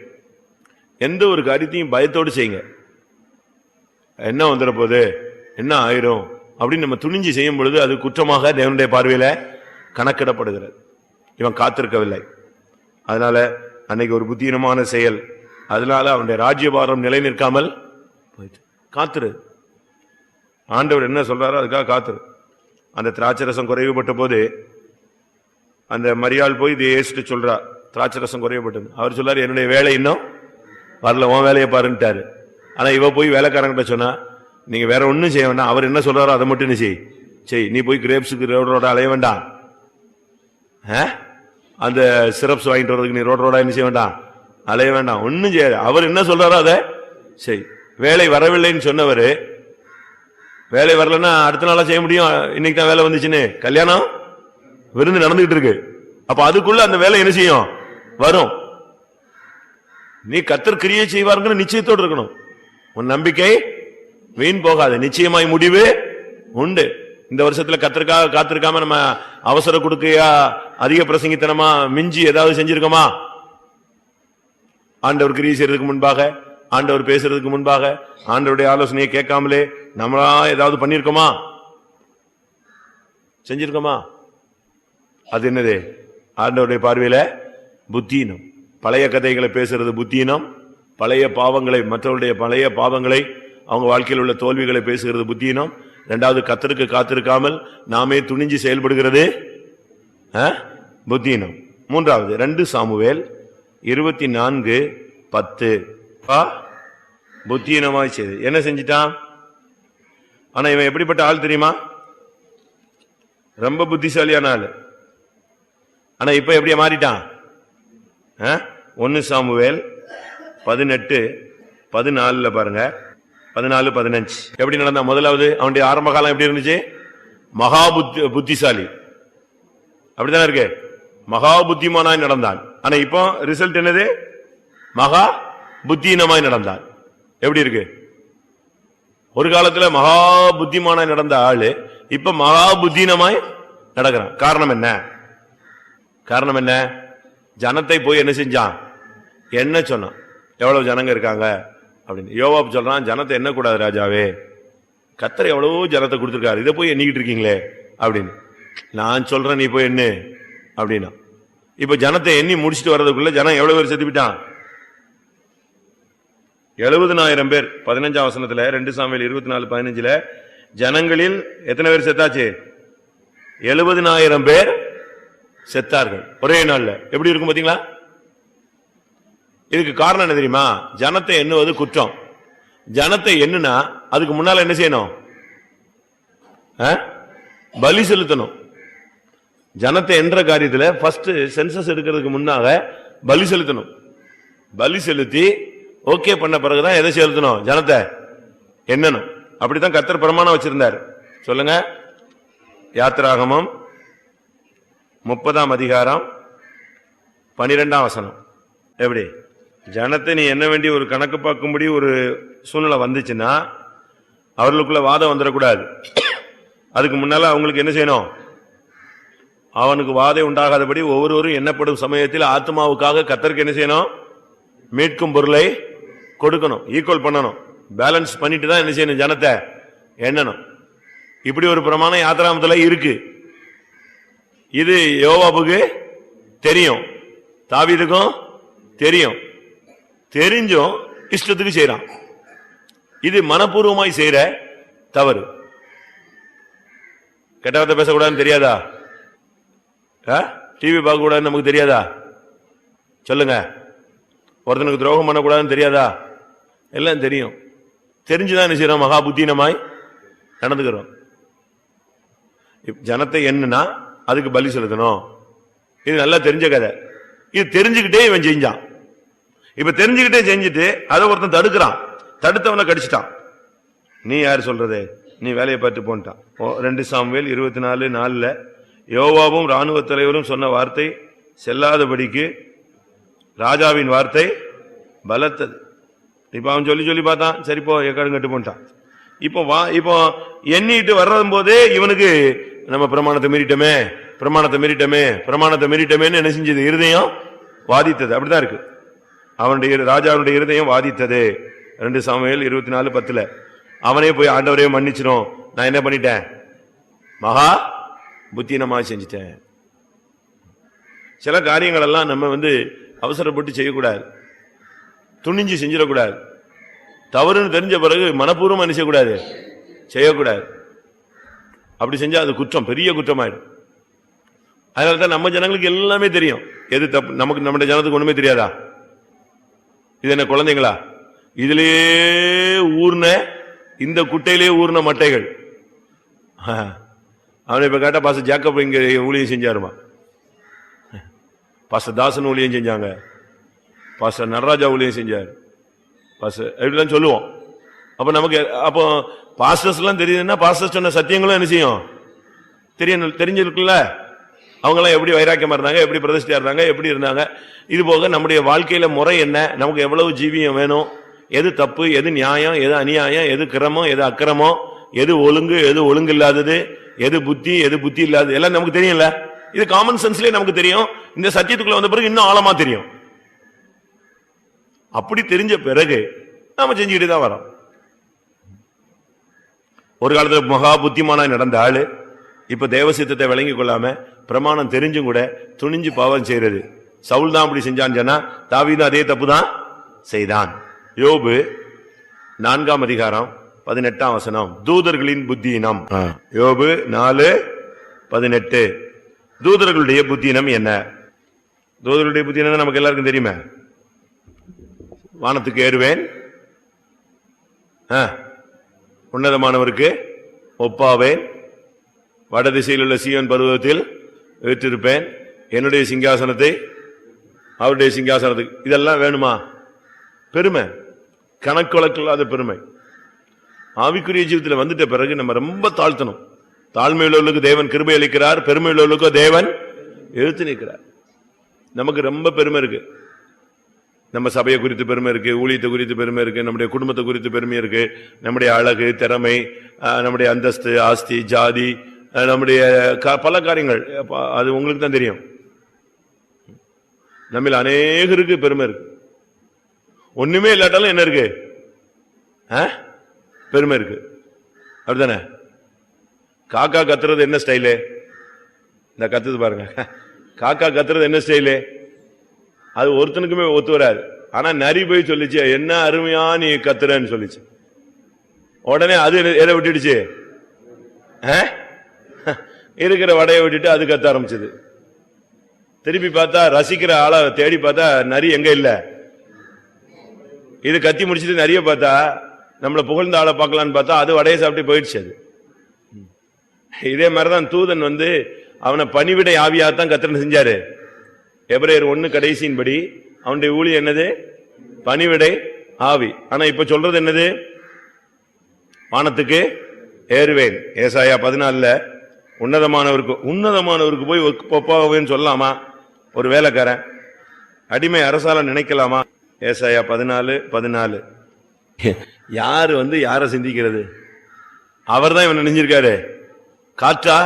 எந்த ஒரு காரியத்தையும் பயத்தோடு செய்யுங்க. என்ன வந்துட போகுது, என்ன ஆயிரும் அப்படின்னு நம்ம துணிஞ்சு செய்யும் பொழுது அது குற்றமாக தேவனுடைய பார்வையில கணக்கிடப்படுகிறது. இவன் காத்திருக்கவில்லை, அதனால அன்னைக்கு ஒரு புத்தீனமான செயல், அதனால அவனுடைய ராஜ்யபாரம் நிலை நிற்காமல் போயிட்டு. காத்துரு, ஆண்டவர் என்ன சொல்றாரோ அதுக்காக காத்துரு. அந்த திராட்சரசம் குறைவுபட்ட போது அந்த மரியாள் போய் இயேசுட்டு சொல்றா, திராட்சரசம் குறைவுபட்டது. அவர் சொல்றாரு, என்னுடைய வேலை இன்னும் வரல, உன் வேலையை பாருன்ட்டாரு. ஆனா இவ போய் வேலைக்காரங்கிட்ட சொன்னா, நீங்க வேற ஒன்னும் செய்ய வேண்டாம், அவர் என்ன சொல்றாரோ அதை மட்டும் நீ செய். நீ போய் கிரேப்ஸுக்கு ரோட அலைய வேண்டாம், அந்த சிரப்ஸ் வாங்கிட்டு வர்றதுக்கு நீ ரோட என்ன செய்ய வேண்டாம், அலைய வேண்டாம், ஒன்னும் செய்யாது. அவர் என்ன சொல்றாரோ அதை செய். வேலை வரவில்லைன்னு சொன்னவர், வேலை வரலன்னா அடுத்த நாளா செய்ய முடியும்? இன்னைக்கு தான் வேலை வந்துச்சுன்னு கல்யாணம் விருந்து நடந்துகிட்டு இருக்கு. அப்ப அதுக்குள்ள அந்த வேலை என்ன செய்யும், வரும். நீ கர்த்தர் கிரியை செய்வாருங்கிற நிச்சயத்தோடு இருக்கணும். உன் நம்பிக்கை வீண் போகாது, நிச்சயமாய் முடிவு உண்டு. இந்த வருஷத்துல கர்த்தருக்காக காத்திருக்காம நம்ம அவசர கொடுக்கையா, அதிக பிரசங்கித்தனமா மிஞ்சி ஏதாவது செஞ்சிருக்கோமா? ஆண்டவர் கிரியை செய்யறதுக்கு முன்பாக, ஆண்டவர் பேசுறதுக்கு முன்பாக, ஆண்டவருடைய ஆலோசனையை கேட்காமலே நம்மளா ஏதாவது பண்ணிருக்கோமா, செஞ்சிருக்கோமா? அது என்னது? ஆண்டவருடைய பார்வையில புத்தீனம். பழைய கதைகளை பேசுறது புத்தீனம். பழைய பாவங்களை, மற்றவருடைய பழைய பாவங்களை, அவங்க வாழ்க்கையில் உள்ள தோல்விகளை பேசுகிறது புத்தீனம். இரண்டாவது, கர்த்தருக்கு காத்திருக்காமல் நாமே துணிஞ்சு செயல்படுகிறது புத்தீனம். மூன்றாவது 2 சாமுவேல் 24:10. புத்தீனமாய் செய்து என்ன செஞ்சிட்டான்? ஆனா இவன் எப்படிப்பட்ட ஆள் தெரியுமா? ரொம்ப புத்திசாலியான ஆள். ஆனா இப்ப எப்படியா மாறிட்டான்? 1 சாமுவேல் 18:14 பாருங்க, 14-15 எப்படி நடந்தா? முதலாவது அவனுடைய ஆரம்ப காலம் எப்படி இருந்துச்சு? மகா புத்திசாலி, அப்படித்தானே இருக்கு. மகா புத்திமானாய் நடந்தான். ஆனா இப்போ ரிசல்ட் என்னது? மகா புத்தீனமாய் நடந்தான். எப்படி இருக்கு? ஒரு காலத்துல மகா புத்திமானாய் நடந்த ஆளு இப்ப மகா புத்தீனமாய் நடக்கிறான். காரணம் என்ன? காரணம் என்ன? ஜனத்தை போய் என்ன செஞ்சான்? என்ன சொன்னான்? எவ்வளவு ஜனங்க இருக்காங்க அப்படின்னு. யோவாப் சொல்றான், ஜனத்தை என்ன கூடாது ராஜாவே, கர்த்தர் எவ்வளவோ ஜனத்தை கொடுத்திருக்காரு, இதை போய் எண்ணிக்கிட்டு இருக்கீங்களே அப்படின்னு. நான் சொல்றேன், நீ போய் எண்ணு அப்படின்னா. இப்ப ஜனத்தை எண்ணி முடிச்சுட்டு வர்றதுக்குள்ள ஜனம் எவ்வளவு பேர் செத்துப்பிட்டான்? 70,000 பேர். 15ஆம் வசனத்துல 2 சாமுவேல் 24:15 ஜனங்களில் எத்தனை பேர் செத்தாச்சு? 70,000 பேர் செத்தார்கள் ஒரே நாள்ல. எப்படி இருக்கும் பாத்தீங்களா? இதுக்கு காரணம் என்ன தெரியுமா? ஜனத்தை எண்ணுவது குற்றம். ஜனத்தை எண்ணுனா அதுக்கு முன்னால என்ன செய்யணும்? பலி செலுத்தணும். ஜனத்தை என்ற காரியத்துல ஃபர்ஸ்ட் சென்சஸ் எடுக்கிறதுக்கு முன்னாக பலி செலுத்தணும். பலி செலுத்தி ஓகே பண்ண பிறகுதான் எதை செலுத்தணும்? ஜனத்தை எண்ணணும். அப்படித்தான் கர்த்தர் பிரமாணம் வச்சிருந்தார். சொல்லுங்க. யாத்திராகமம் 30ஆம் அதிகாரம் 12ஆம் வசனம். எப்படி? ஜனத்தை நீ என்ன வேண்டிய ஒரு கணக்கு பார்க்கும்படி ஒரு சூழ்நிலை வந்துச்சுன்னா அவர்களுக்குள்ள வாதம் வந்துடக்கூடாது. அதுக்கு முன்னால அவங்களுக்கு என்ன செய்யணும்? அவனுக்கு வாதை உண்டாகாதபடி ஒவ்வொருவரும் எண்ணப்படும் சமயத்தில் ஆத்மாவுக்காக கர்த்தருக்கு என்ன செய்யணும்? மீட்கும் பொருளை கொடுக்கணும், ஈக்குவல் பண்ணணும், பேலன்ஸ் பண்ணிட்டு தான் என்ன செய்யணும்? ஜனத்தை எண்ணணும். இப்படி ஒரு பிரமாணம் யாத்திராமத்துல இருக்கு. இது யோவாபுக்கு தெரியும், தாவீதுக்கும் தெரியும். தெரிஞ்சும் இஷ்டத்துக்கு செய்யறான். இது மனப்பூர்வமாய் செய்யற தவறு. கெட்டவத்தை பேசக்கூடாதுன்னு தெரியாதா? டிவி பார்க்க கூடாதுன்னு நமக்கு தெரியாதா? சொல்லுங்க. ஒருத்தனுக்கு துரோகம் பண்ணக்கூடாதுன்னு தெரியாதா? எல்லாம் தெரியும். தெரிஞ்சுதான் என்ன செய்யறோம்? மகா புத்தீனமாய் நடந்துக்கிறோம். ஜனத்தை என்னன்னா அதுக்கு பலி செலுத்தணும். இது நல்லா தெரிஞ்ச கதை. இது தெரிஞ்சுக்கிட்டே இவன் செஞ்சான். இப்ப தெரிஞ்சுக்கிட்டே செஞ்சுட்டு அதை ஒருத்தன் தடுக்கிறான். தடுத்தவனை கடிச்சிட்டான். நீ யாரு சொல்றது? நீ வேலையை பார்த்து போன்ட்டான். 2 சாமுவேல் 24:4 யோவாபும் ராணுவ தலைவரும் சொன்ன வார்த்தை செல்லாதபடிக்கு ராஜாவின் வார்த்தை பலத்தது. இப்ப அவன் சொல்லி பார்த்தான். சரி போ, ஏக்காடு கட்டு போன்ட்டான். இப்போ எண்ணிட்டு வர்றது போதே இவனுக்கு நம்ம பிரமாணத்தை மீறிட்டமே என்ன செஞ்சது? இருதயம் வாதித்தது. அப்படிதான் இருக்கு. அவனுடைய ராஜாவுடைய இருதயம் வாதித்தது. 2 சாமுவேல் 24:10 அவனே போய் ஆண்டவரே மன்னிச்சிரும், நான் என்ன பண்ணிட்டேன்? மகா புத்தீனமா செஞ்சிட்டேன். சில காரியங்கள் எல்லாம் நம்ம அவசரப்பட்டு செய்யக்கூடாது, துணிஞ்சு செஞ்சிடக்கூடாது. தவறுன்னு தெரிஞ்ச பிறகு மனப்பூர்வமா என்ன செய்யக்கூடாது? செய்யக்கூடாது. அப்படி செஞ்சா அது குற்றம், பெரிய குற்றமாயிடும். அதனாலதான் நம்ம ஜனங்களுக்கு எல்லாமே தெரியும் எது தப்பு. நமக்கு நம்முடைய ஜனத்துக்கு ஒண்ணுமே தெரியாதா? இது என்ன குழந்தைங்களா? இதுலயே ஊர்ன, இந்த குட்டையிலேயே ஊர்ன மட்டைகள். அவனை இப்ப கேட்டா பாச ஜாக்கப் இங்க ஊழியம் செஞ்சாருமா, பாச தாசன் ஊழியம் செஞ்சாங்க, பாச நடராஜா ஊழியம் செஞ்சார், பாச எப்படிலாம் சொல்லுவோம். அப்ப நமக்கு அப்போ பாஸ்டர்ஸ் எல்லாம் தெரியுதுன்னா பாஸ்டர் சொன்ன சத்தியங்களும் என்ன செய்யும்? தெரிஞ்சிருக்குல்ல. அவங்க எல்லாம் எப்படி வைராக்கியமா இருந்தாங்க, எப்படி பிரதிஷ்டையா இருந்தாங்க, எப்படி இருந்தாங்க. இது போக நம்முடைய வாழ்க்கையில முறை என்ன, நமக்கு எவ்வளவு ஜீவியம் வேணும், எது தப்பு, எது நியாயம், எது அநியாயம், எது கிரமம், எது அக்கிரமம், எது ஒழுங்கு, எது ஒழுங்கு இல்லாதது, எது புத்தி, எது புத்தி இல்லாதது, எல்லாம் நமக்கு தெரியும்ல. இது காமன் சென்ஸ்லயே நமக்கு தெரியும். இந்த சத்தியத்துக்குள்ள வந்த பிறகு இன்னும் ஆழமா தெரியும். அப்படி தெரிஞ்ச பிறகு நாம செஞ்சுக்கிட்டு தான் வரோம். ஒரு காலத்துல மகா புத்திமானா நடந்த ஆளு இப்ப தேவசித்தத்தை விளங்கி கொள்ளாம பிரமாணம் தெரிஞ்சும் கூட துணிஞ்சு பாவம் செய்யறது. சவுல் தான் அப்படி செஞ்சான்னு சொன்னா தாவீது அதே தப்பு தான் செய்தான். யோபு 4:18 தூதர்களின் புத்தியினம். யோபு 4:18 தூதர்களுடைய புத்தியினம் என்ன? தூதர்களுடைய புத்தியினம் நமக்கு எல்லாருக்கும் தெரியுமே. வானத்துக்கு ஏறுவேன், உன்னதமானவருக்கு ஒப்பாவேன், வடதிசையில் உள்ள சீயோன் பர்வதத்தில் வீற்றிருப்பேன், என்னுடைய சிங்காசனத்தை அவருடைய சிங்காசனத்துக்கு. இதெல்லாம் வேணுமா? பெருமை, கணக்கு வழக்கில்லாத பெருமை. ஆவிக்குரிய ஜீவிதத்தில் வந்துட்ட பிறகு நம்ம ரொம்ப தாழ்த்தணும். தாழ்மையுள்ளவர்களுக்கு தேவன் கிருபை அளிக்கிறார், பெருமையுள்ளவர்களுக்கு தேவன் எழுத்து நிற்கிறார். நமக்கு ரொம்ப பெருமை இருக்கு. நம்ம சபையை குறித்து பெருமை இருக்கு, ஊழியத்தை குறித்து பெருமை இருக்கு, நம்முடைய குடும்பத்தை குறித்து பெருமை இருக்கு, நம்முடைய அழகு, திறமை, நம்முடைய அந்தஸ்து, ஆஸ்தி, ஜாதி, நம்முடைய பல காரியங்கள். அது உங்களுக்கு தான் தெரியும். நம்ம அநேகருக்கு பெருமை இருக்கு. ஒண்ணுமே இல்லாட்டாலும் என்ன இருக்கு? பெருமை இருக்கு. அப்படித்தானே? காக்கா கத்துறது என்ன ஸ்டைலு? இந்த கத்துது பாருங்க, காக்கா கத்துறது என்ன ஸ்டைலு? அது ஒருத்தனுக்குமே ஒத்து வராது. ஆனா நரி போய் சொல்லிச்சு, என்ன அருமையா நீ கத்துறன்னு சொல்லிச்சு. உடனே அது எதை விட்டுடுச்சு? இருக்கிற வடையை விட்டுட்டு அது கத்த ஆரம்பிச்சது. திருப்பி பார்த்தா ரசிக்கிற ஆளை தேடி பார்த்தா நரி எங்க இல்ல. இது கத்தி முடிச்சுட்டு நரிய பார்த்தா நம்மளை புகழ்ந்த ஆளை பார்க்கலான்னு பார்த்தா அது வடையை சாப்பிட்டு போயிடுச்சு. அது இதே மாதிரிதான் தூதன் அவனை பணிவிடை ஆவியாத்தான் கத்திரன் செஞ்சாரு. எபிரேயர் 1 கடைசியின்படி அவனுடைய ஊழியம் என்னது? பணிவிடை ஆவி. ஆனா இப்ப சொல்றது என்னது? வானத்துக்கு ஏறுவேன். ஏசாயா 14 உன்னதமானவருக்கு போய் ஒப்பாவேன்னு சொல்லலாமா? ஒரு வேலைக்காரன் அடிமை அரசால நினைக்கலாமா? ஏசாயா 14:14 யாரு யார சிந்திக்கிறது? அவர் தான் இவன் நினைஞ்சிருக்காரு, காற்றா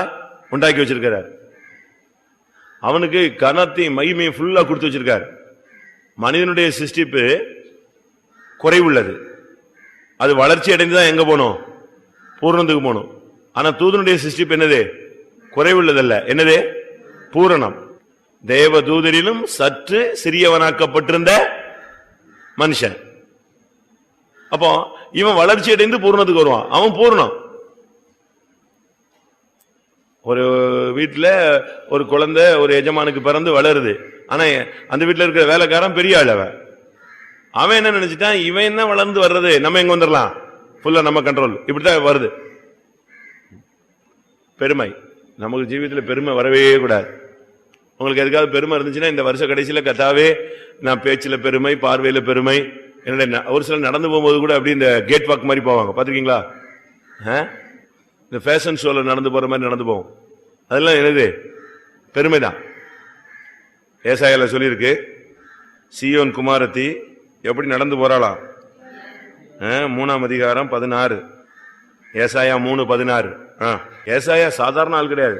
உண்டாக்கி வச்சிருக்கிறார். அவனுக்கு கனத்தையும் மகிமையும் ஃபுல்லா கொடுத்து வச்சிருக்காரு. மனிதனுடைய சிருஷ்டிப்பு குறைவுள்ளது. அது வளர்ச்சி அடைந்துதான் எங்க போனோம்? பூரணத்துக்கு போனோம். ஆனா தூதனுடைய சிருஷ்டிப்பு என்னது? குறைவுள்ளதல்ல. என்னது? பூரணம். தேவ தூதரிலும் சற்று சிறியவனாக்கப்பட்டிருந்த மனுஷன். அப்போ இவன் வளர்ச்சி அடைந்து பூரணத்துக்கு வருவான். அவன் பூரணம். ஒரு வீட்டுல ஒரு குழந்தை ஒரு எஜமானுக்கு பிறந்து வளருது. ஆனா அந்த வீட்டுல இருக்கிற வேலைக்காரன் பெரிய ஆள். அவன் என்ன நினைச்சிட்டான்? இவன் என்ன வளர்ந்து வர்றது, நம்ம எங்க வந்துடலாம், ஃபுல்லா நம்ம கண்ட்ரோல். இப்படித்தான் வருது பெருமை. நமக்கு ஜீவிதத்தில் பெருமை வரவே கூடாது. உங்களுக்கு எதுக்காவது பெருமை இருந்துச்சுன்னா இந்த வருஷ கடைசியில கத்தாவே நான் பேச்சுல பெருமை, பார்வையில பெருமை. என்னுடைய ஒரு சிலர் நடந்து போகும்போது கூட அப்படி இந்த கேட் வாக் மாதிரி போவாங்க, பாத்திருக்கீங்களா? இந்த ஃபேஷன் ஷோல நடந்து போற மாதிரி நடந்து போவோம். அதெல்லாம் என்னது? பெருமைதான். ஏசாயால சொல்லியிருக்கு, சீயோன் குமாரத்தி எப்படி நடந்து போறாளாம். 3 அதிகாரம் 16 ஏசாயா 3:16. ஏசாயா சாதாரண ஆள் கிடையாது,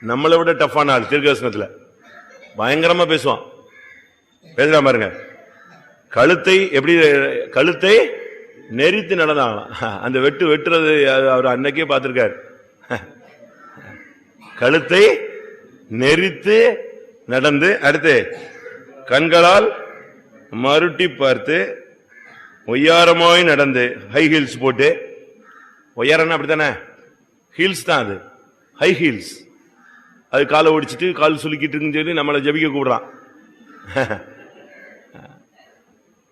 நம்மளை விட டஃப்பான ஆள். தீர்க்கதரிசனத்துல பயங்கரமா பேசுவான். பேசுறா பாருங்க, கழுத்தை நெறித்து நடந்தாங்களாம். அந்த வெட்டுறது அவர் அன்னைக்கே பார்த்திருக்காரு. கழுத்தை நெறித்து நடந்து, அடுத்து கண்களால் மருட்டி பார்த்து, ஒய்யாரமாய் நடந்து, ஹை ஹீல்ஸ் போட்டு. ஒய்யாரன்னா அப்படித்தானே, ஹீல்ஸ் தான் அது, ஹை ஹீல்ஸ். அது காலை ஒடிச்சிட்டு கால் சுலுக்கிட்டு இருக்குன்னு சொல்லி நம்மளை ஜபிக்க கூடுறான்.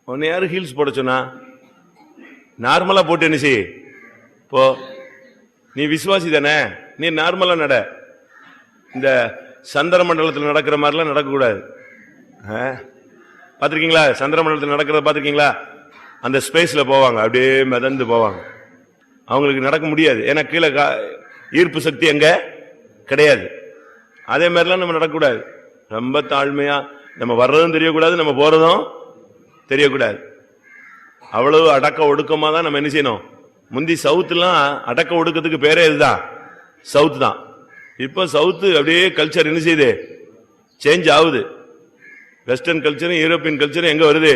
உன்னை யாரு ஹீல்ஸ் போட சொன்னா? நார்மலா போட்டு என்ன செய்ய போ, நீ விசுவாசி தானே, நீ நார்மலா நட. இந்த சந்திர மண்டலத்தில் நடக்கிற மாதிரிலாம் நடக்கக்கூடாது. பாத்திருக்கீங்களா? சந்திர மண்டலத்தில் நடக்கிறத பாத்திருக்கீங்களா? அந்த ஸ்பேஸ்ல போவாங்க, அப்படியே மிதந்து போவாங்க. அவங்களுக்கு நடக்க முடியாது, ஏன்னா கீழே ஈர்ப்பு சக்தி எங்க கிடையாது. அதே மாதிரிலாம் நம்ம நடக்கக்கூடாது. ரொம்ப தாழ்மையா, நம்ம வர்றதும் தெரியக்கூடாது, நம்ம போறதும் தெரியக்கூடாது. அவ்வளவு அடக்க ஒடுக்கமா தான் நம்ம என்ன செய்யணும். முந்தி சவுத்துலாம் அடக்க ஒடுக்கத்துக்கு பேரே இதுதான், சவுத் தான். இப்ப சவுத்து அப்படியே கல்ச்சர் என்ன செய்யுது, சேஞ்ச் ஆகுது. வெஸ்டர்ன் கல்ச்சரும் யூரோப்பியன் கல்ச்சரும் எங்க வருது,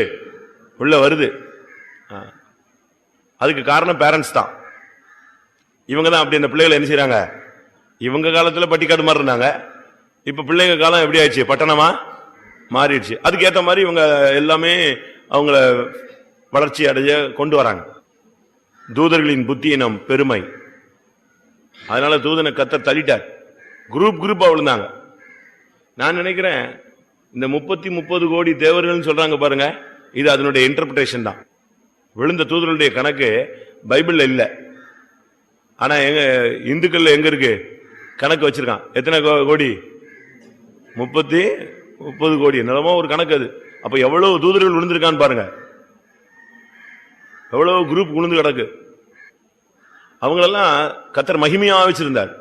உள்ள வருது. அதுக்கு காரணம் பேரண்ட்ஸ் தான். இவங்க தான் அப்படி அந்த பிள்ளைகளை என்ன செய்யறாங்க. இவங்க காலத்துல பட்டிக்காடு மாதிரி இருந்தாங்க, இப்ப பிள்ளைங்க காலம் எப்படி ஆயிடுச்சு, பட்டணமா மாறிடுச்சு. அதுக்கேற்ற மாதிரி இவங்க எல்லாமே அவங்கள வளர்ச்சி அடைய கொண்டு வராங்க. தூதர்களின் புத்தியினம் பெருமை. அதனால தூதனை கர்த்தர் தள்ளிட்டார். குரூப்பா விழுந்தாங்க. நான் நினைக்கிறேன் இந்த 30 கோடி தேவர்கள் சொல்றாங்க பாருங்க, இது அதனுடைய இன்டர்பிரேஷன் தான். விழுந்த தூதர்களுடைய கணக்கு பைபிள்ல இல்ல, ஆனா எங்க இந்துக்கள்ல எங்க இருக்கு கணக்கு வச்சிருக்கான். எத்தனை கோடி? 30 கோடி நிலமா ஒரு கணக்கு அது. அப்ப எவ்வளவு தூதர்கள் விழுந்திருக்கான்னு பாருங்க, எவ்வளவு குரூப் விழுந்து கிடக்கு. அவங்களெல்லாம் கர்த்தர் மகிமையா வச்சிருந்தார்.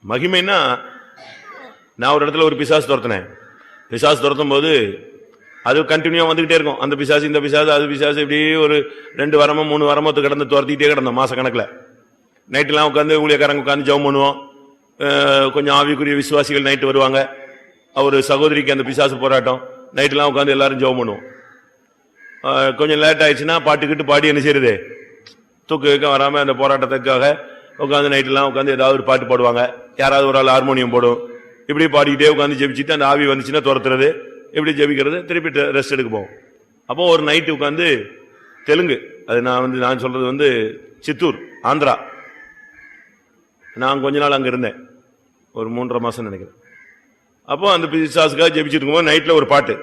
மகிமைன்னா, நான் ஒரு இடத்துல ஒரு பிசாசு துரத்தினேன். பிசாசு துரத்தும் போது அது கண்டினியூ வந்துகிட்டே இருக்கும். அந்த பிசாசு இந்த பிசாசு அது பிசாசு, இப்படி ஒரு 2 வாரமோ 3 வாரமோ கடந்து துரத்திக்கிட்டே கிடந்தோம் மாச கணக்குல. நைட்டுலாம் உட்காந்து ஊழியக்காரங்க உட்காந்து ஜெபம் பண்ணுவோம். கொஞ்சம் ஆவிக்குரிய விசுவாசிகள் நைட்டு வருவாங்க. ஒரு சகோதரிக்கு அந்த பிசாசு போராட்டம், நைட்டுலாம் உட்காந்து எல்லாரும் ஜெபம் பண்ணுவோம். கொஞ்சம் லேட் ஆயிடுச்சுன்னா பாட்டுக்கிட்டு பாடி என்ன செய்யறது, தூக்க வைக்க வராம அந்த போராட்டத்துக்காக உட்காந்து நைட்டுலாம் உட்காந்து ஏதாவது ஒரு பாட்டு பாடுவாங்க. யாராவது ஒரு ஆள் ஹார்மோனியம் போடும். இப்படி பாடிக்கிட்டே உட்காந்து ஜெபிச்சுட்டு அந்த ஆவி வந்துச்சுன்னா துரத்துறது, இப்படி ஜெபிக்கிறது, திருப்பி ரெஸ்ட் எடுக்க போவோம். அப்போ ஒரு நைட்டு உட்காந்து தெலுங்கு, அது நான் சொல்றது சித்தூர், ஆந்திரா. நான் கொஞ்ச நாள் அங்க இருந்தேன், ஒரு 3.5 மாசம் நினைக்கிறேன். அப்போ அந்த பிசாசுக்காக ஜெபிச்சுட்டு இருக்கும்போது நைட்ல ஒரு பாட்டு,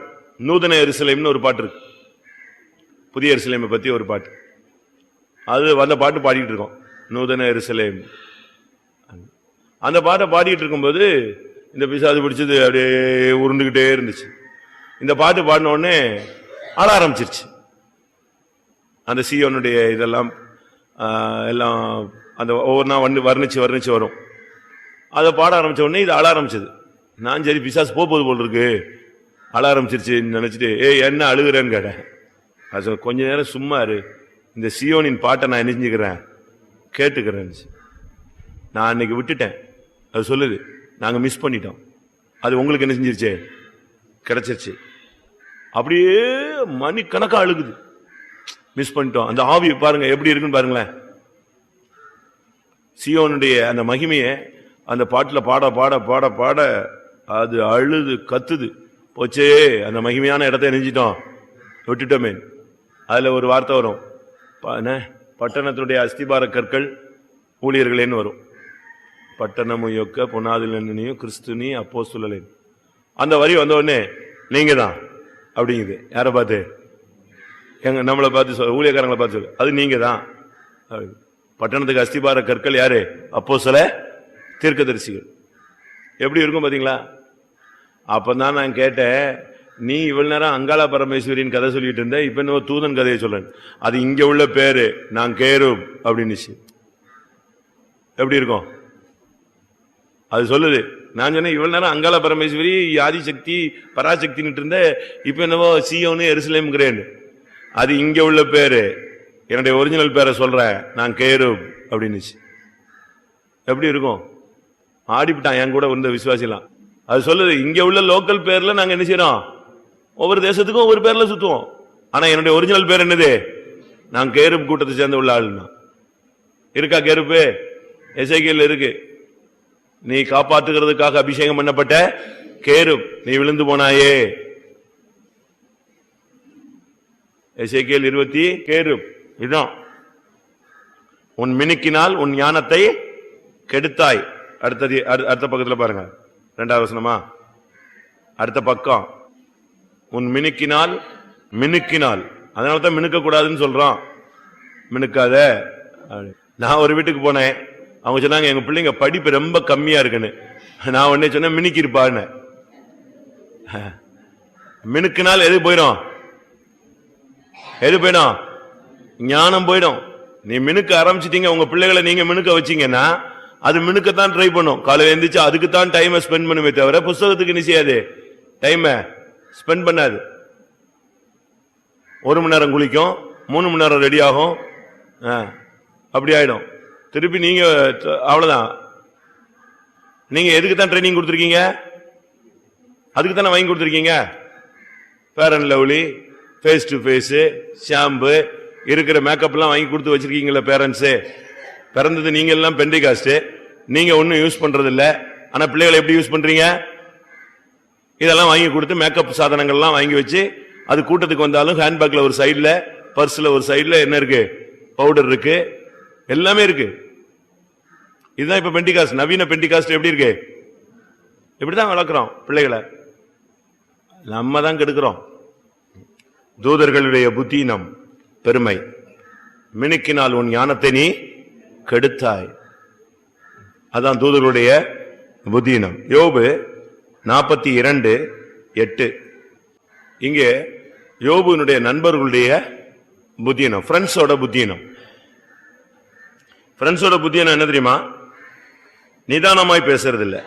நூதன எருசலேம்னு ஒரு பாட்டு இருக்கு, புதிய எருசலேமை பத்தி ஒரு பாட்டு. அது அந்த பாட்டு பாடிட்டு இருக்கோம், நூதன எருசலேம். அந்த பாட்டை பாடிட்டு இருக்கும்போது இந்த பிசாசு பிடிச்சது அப்படியே உருண்டுகிட்டே இருந்துச்சு. இந்த பாட்டு பாடின உடனே ஆள ஆரம்பிச்சிருச்சு. அந்த சீயோனுடைய இதெல்லாம் எல்லாம் அந்த ஒவ்வொரு நாள் வர்ணிச்சு வரும். அதை பாட ஆரம்பிச்ச உடனே இது அழ ஆரம்பிச்சது. நான் சரி பிசாசு போகுது போல் இருக்கு, அழ ஆரம்பிச்சிருச்சு நினைச்சிட்டு, என்ன அழுகுறேன்னு கேட்டேன். அது கொஞ்ச நேரம் சும்மா இரு, இந்த சியோனின் பாட்டை நான் என்ன செஞ்சுக்கிறேன் கேட்டுக்கிறேன். நான் அன்னைக்கு விட்டுட்டேன். அது சொல்லுது, நாங்க மிஸ் பண்ணிட்டோம், அது உங்களுக்கு என்ன செஞ்சிருச்சு, கிடைச்சிருச்சு. அப்படியே மணிக்கணக்கா அழுகுது, மிஸ் பண்ணிட்டோம். அந்த ஆவி பாருங்க எப்படி இருக்குன்னு பாருங்களேன். சியோனுடைய அந்த மகிமையை அந்த பாட்டுல பாட பாட பாட பாட அது அழுது கத்துது. போச்சே, அந்த மகிமையான இடத்தை நெஞ்சிட்டோம், விட்டுட்டோமே. அதுல ஒரு வார்த்தை வரும், பட்டணத்துடைய அஸ்திபார கற்கள் ஊழியர்களேன்னு வரும். பட்டணமும் யொக்க பொன்னாதிலும் கிறிஸ்துனி அப்போஸ்தலன். அந்த வரி வந்த உடனே நீங்க தான் அப்படிங்குது. யாரை பார்த்து? நம்மளை பார்த்து, ஊழியக்காரங்களை பார்த்து சொல்லு, அது நீங்க தான். பட்டணத்துக்கு அஸ்திபார கற்கள் யாரு? அப்போஸ்தல தீர்க்கதரிசிகள். எப்படி இருக்கும் பாத்தீங்களா? அப்பதான் நான் கேட்டேன், நீ இவ்வளவு நேரம் அங்காளா பரமேஸ்வரின் கதை சொல்லிட்டு இருந்த, இப்ப என்ன தூதன் கதையை சொல்ல. அது இங்க உள்ள பேரு, நான் கேரும் அப்படின்னு. எப்படி இருக்கும் அது சொல்லுது. நான் சொன்னேன், இவ்வளவு நேரம் அங்காளா பரமேஸ்வரி ஆதிசக்தி பராசக்தின்னு இருந்த, இப்ப என்னவோ சீயோன்னு எருசலேம்ங்கிறேன். அது இங்க உள்ள பேரு, என்னுடைய ஒரிஜினல் பேரை சொல்றேன், நான் கேரூப் அப்படின்னுச்சு. எப்படி இருக்கும்? ஆடிவிட்டான் என் கூட இருந்த விசுவாசிலாம். அது சொல்லுது, இங்க உள்ள லோக்கல் பேர்ல நாங்க என்ன செய்யறோம், ஒவ்வொரு தேசத்துக்கும் ஒவ்வொரு பேர்ல சுத்துவோம். ஆனா என்னுடைய ஒரிஜினல் பேர் என்னது? நான் கேரூப் கூட்டத்தை சேர்ந்து உள்ள ஆளுனா. இருக்கா கேரூப்பு? எசேக்கியேல் இருக்கு. நீ காப்பாற்றுகிறதுக்காக அபிஷேகம் பண்ணப்பட்ட கேரூப், நீ விழுந்து போனாயே. எசேக்கியேல் 20 கேரூப் இதான். உன் மினுக்கினால் உன் ஞானத்தை கெடுத்தாய். அடுத்த பக்கத்துல பாருங்க, 2வது வசனமா, அடுத்த பக்கம். உன் மினுக்கினால், மினுக்கினால், அதனாலதான் மினுக்க கூடாதுன்னு சொல்றான். மினுக்காத. நான் ஒரு வீட்டுக்கு போனேன், அவங்க சொன்னாங்க எங்க பிள்ளைங்க படிப்பு ரொம்ப கம்மியா இருக்குன்னு. நான் உடனே சொன்னேன் மினுக்கி இருப்பான்னு. மினுக்குனால் எது போயிடும்? எது போயிடும்? ஞானம் போயிடும். நீ மினுக்க ஆரம்பிச்சிட்டீங்க, உங்க பிள்ளைகளை நீங்க மினுக்க வச்சீங்கன்னா அது மினுக்கத்தான் ட்ரை பண்ணும். காலையில் எழுந்திரிச்சு அதுக்குத்தான் டைமை ஸ்பெண்ட் பண்ணுமே தவிர புஸ்தகத்துக்கு நிச்சயாது டைமை ஸ்பெண்ட் பண்ணாது. 1 மணி நேரம் குளிக்கும், 3 மணி நேரம் ரெடி ஆகும், அப்படி ஆயிடும். திருப்பி நீங்க அவ்வளவுதான். நீங்க எதுக்குத்தான் ட்ரைனிங் கொடுத்துருக்கீங்க? அதுக்குத்தானே வாங்கி கொடுத்துருக்கீங்க. Fair and lovely, face to face, shampoo, இருக்கிற மேக்கப் எல்லாம் வாங்கி கொடுத்து வச்சிருக்கீங்களா பேரண்ட்ஸு? பிறந்தது நீங்க எல்லாம் பெண்டிகாஸ்ட், நீங்க ஒன்னும் யூஸ் பண்றது இல்ல. ஆனா பிள்ளைகளை எப்படி யூஸ் பண்றீங்க? இதெல்லாம் வாங்கி கொடுத்து மேக்கப் சாதனங்கள்லாம் வாங்கி வச்சு, அது கூட்டத்துக்கு வந்தாலும் ஹேண்ட்பேக்ல ஒரு சைட்ல, பர்ஸ்ல ஒரு சைட்ல என்ன இருக்கு? பவுடர் இருக்கு, எல்லாமே இருக்கு. இதுதான் இப்ப பெண்டிகாஸ்ட். நவீன பெண்டிகாஸ்ட் எப்படி இருக்கு? இப்படிதான் வளர்க்கிறோம் பிள்ளைகளை. நம்ம தான் கெடுக்கிறோம். தூதர்களுடைய புத்தீனம் பெருமை. மினுக்கினால் உன் ஞானத்தை நீ கெடுத்தாய். அதான் தூதர்களுடைய புத்தீனம். யோபு 42:8. இங்கே யோபுனுடைய நண்பர்களுடைய புத்தீனம், ஃப்ரெண்ட்ஸோட புத்தீனம். ஃப்ரெண்ட்ஸோட புத்தீனம் என்ன தெரியுமா? நிதானமாய் பேசுறது இல்ல.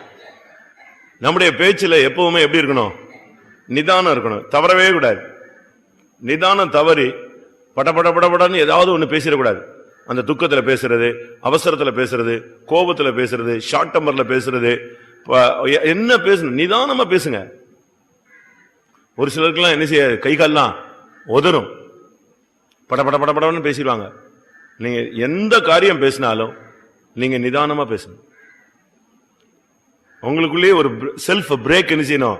நம்முடைய பேச்சுல எப்பவுமே எப்படி இருக்கணும்? நிதானம் இருக்கணும், தவறவே கூடாது. நிதானம் தவறி படபடன்னு ஏதாவது ஒண்ணு பேசிடக்கூடாது. அந்த துக்கத்துல பேசுறது, அவசரத்துல பேசுறது, கோபத்துல பேசுறது, ஷார்ட் டெம்பர்ல பேசுறது, என்ன பேசணும்? நிதானமா பேசுங்க. ஒரு சிலருக்குலாம் என்ன செய்ய, கை கால்லாம் உதறும், படபடன்னு பேசிடுவாங்க. நீங்க எந்த காரியம் பேசினாலும் நீங்க நிதானமா பேசணும். உங்களுக்குள்ளேயே ஒரு செல்ஃப் பிரேக் என்ன செய்யணும்?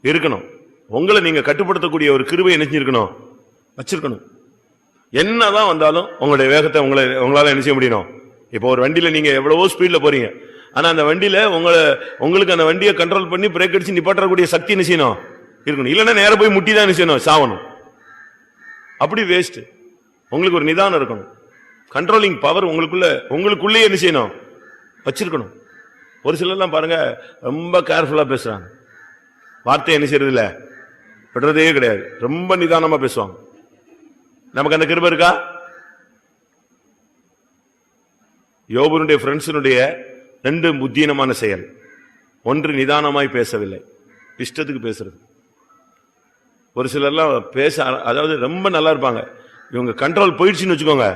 இருக்கணும். உங்களை நீங்க கட்டுப்படுத்தக்கூடிய ஒரு கிருபை என்ன செஞ்சிருக்கணும்? வச்சிருக்கணும். என்னதான் வந்தாலும் உங்களுடைய வேகத்தை உங்களால என்ன செய்ய முடியணும்? இப்போ ஒரு வண்டியில நீங்க எவ்வளவோ ஸ்பீட்ல போறீங்க, ஆனா அந்த வண்டியில உங்களுக்கு அந்த வண்டியை கண்ட்ரோல் பண்ணி பிரேக் அடிச்சு நிப்பாட்டக்கூடிய சக்தி என்ன செய்யணும்? இருக்கணும். இல்லைன்னா நேரம் போய் முட்டி தான் என்ன செய்யணும்? சாவணும். அப்படி வேஸ்ட். உங்களுக்கு ஒரு நிதானம் இருக்கணும். கண்ட்ரோலிங் பவர் உங்களுக்குள்ளே என்ன செய்யணும்? வச்சிருக்கணும். ஒரு சிலர்லாம் பாருங்க, ரொம்ப கேர்ஃபுல்லா பேசுறாங்க, வார்த்தை என்ன செய்யறது இல்ல, விடுறதே கிடையாது, ரொம்ப நிதானமா பேசுவாங்க. நமக்கு அந்த கிருபை இருக்கா? யோபுனுடைய ஃப்ரெண்ட்ஸினுடைய 2 புத்தீனமான செயல். ஒன்று, நிதானமாய் பேசவில்லை, இஷ்டத்துக்கு பேசுறது. ஒரு சிலர்லாம் பேச, அதாவது ரொம்ப நல்லா இருப்பாங்க, இவங்க கண்ட்ரோல் போயிடுச்சுன்னு வச்சுக்கோங்க,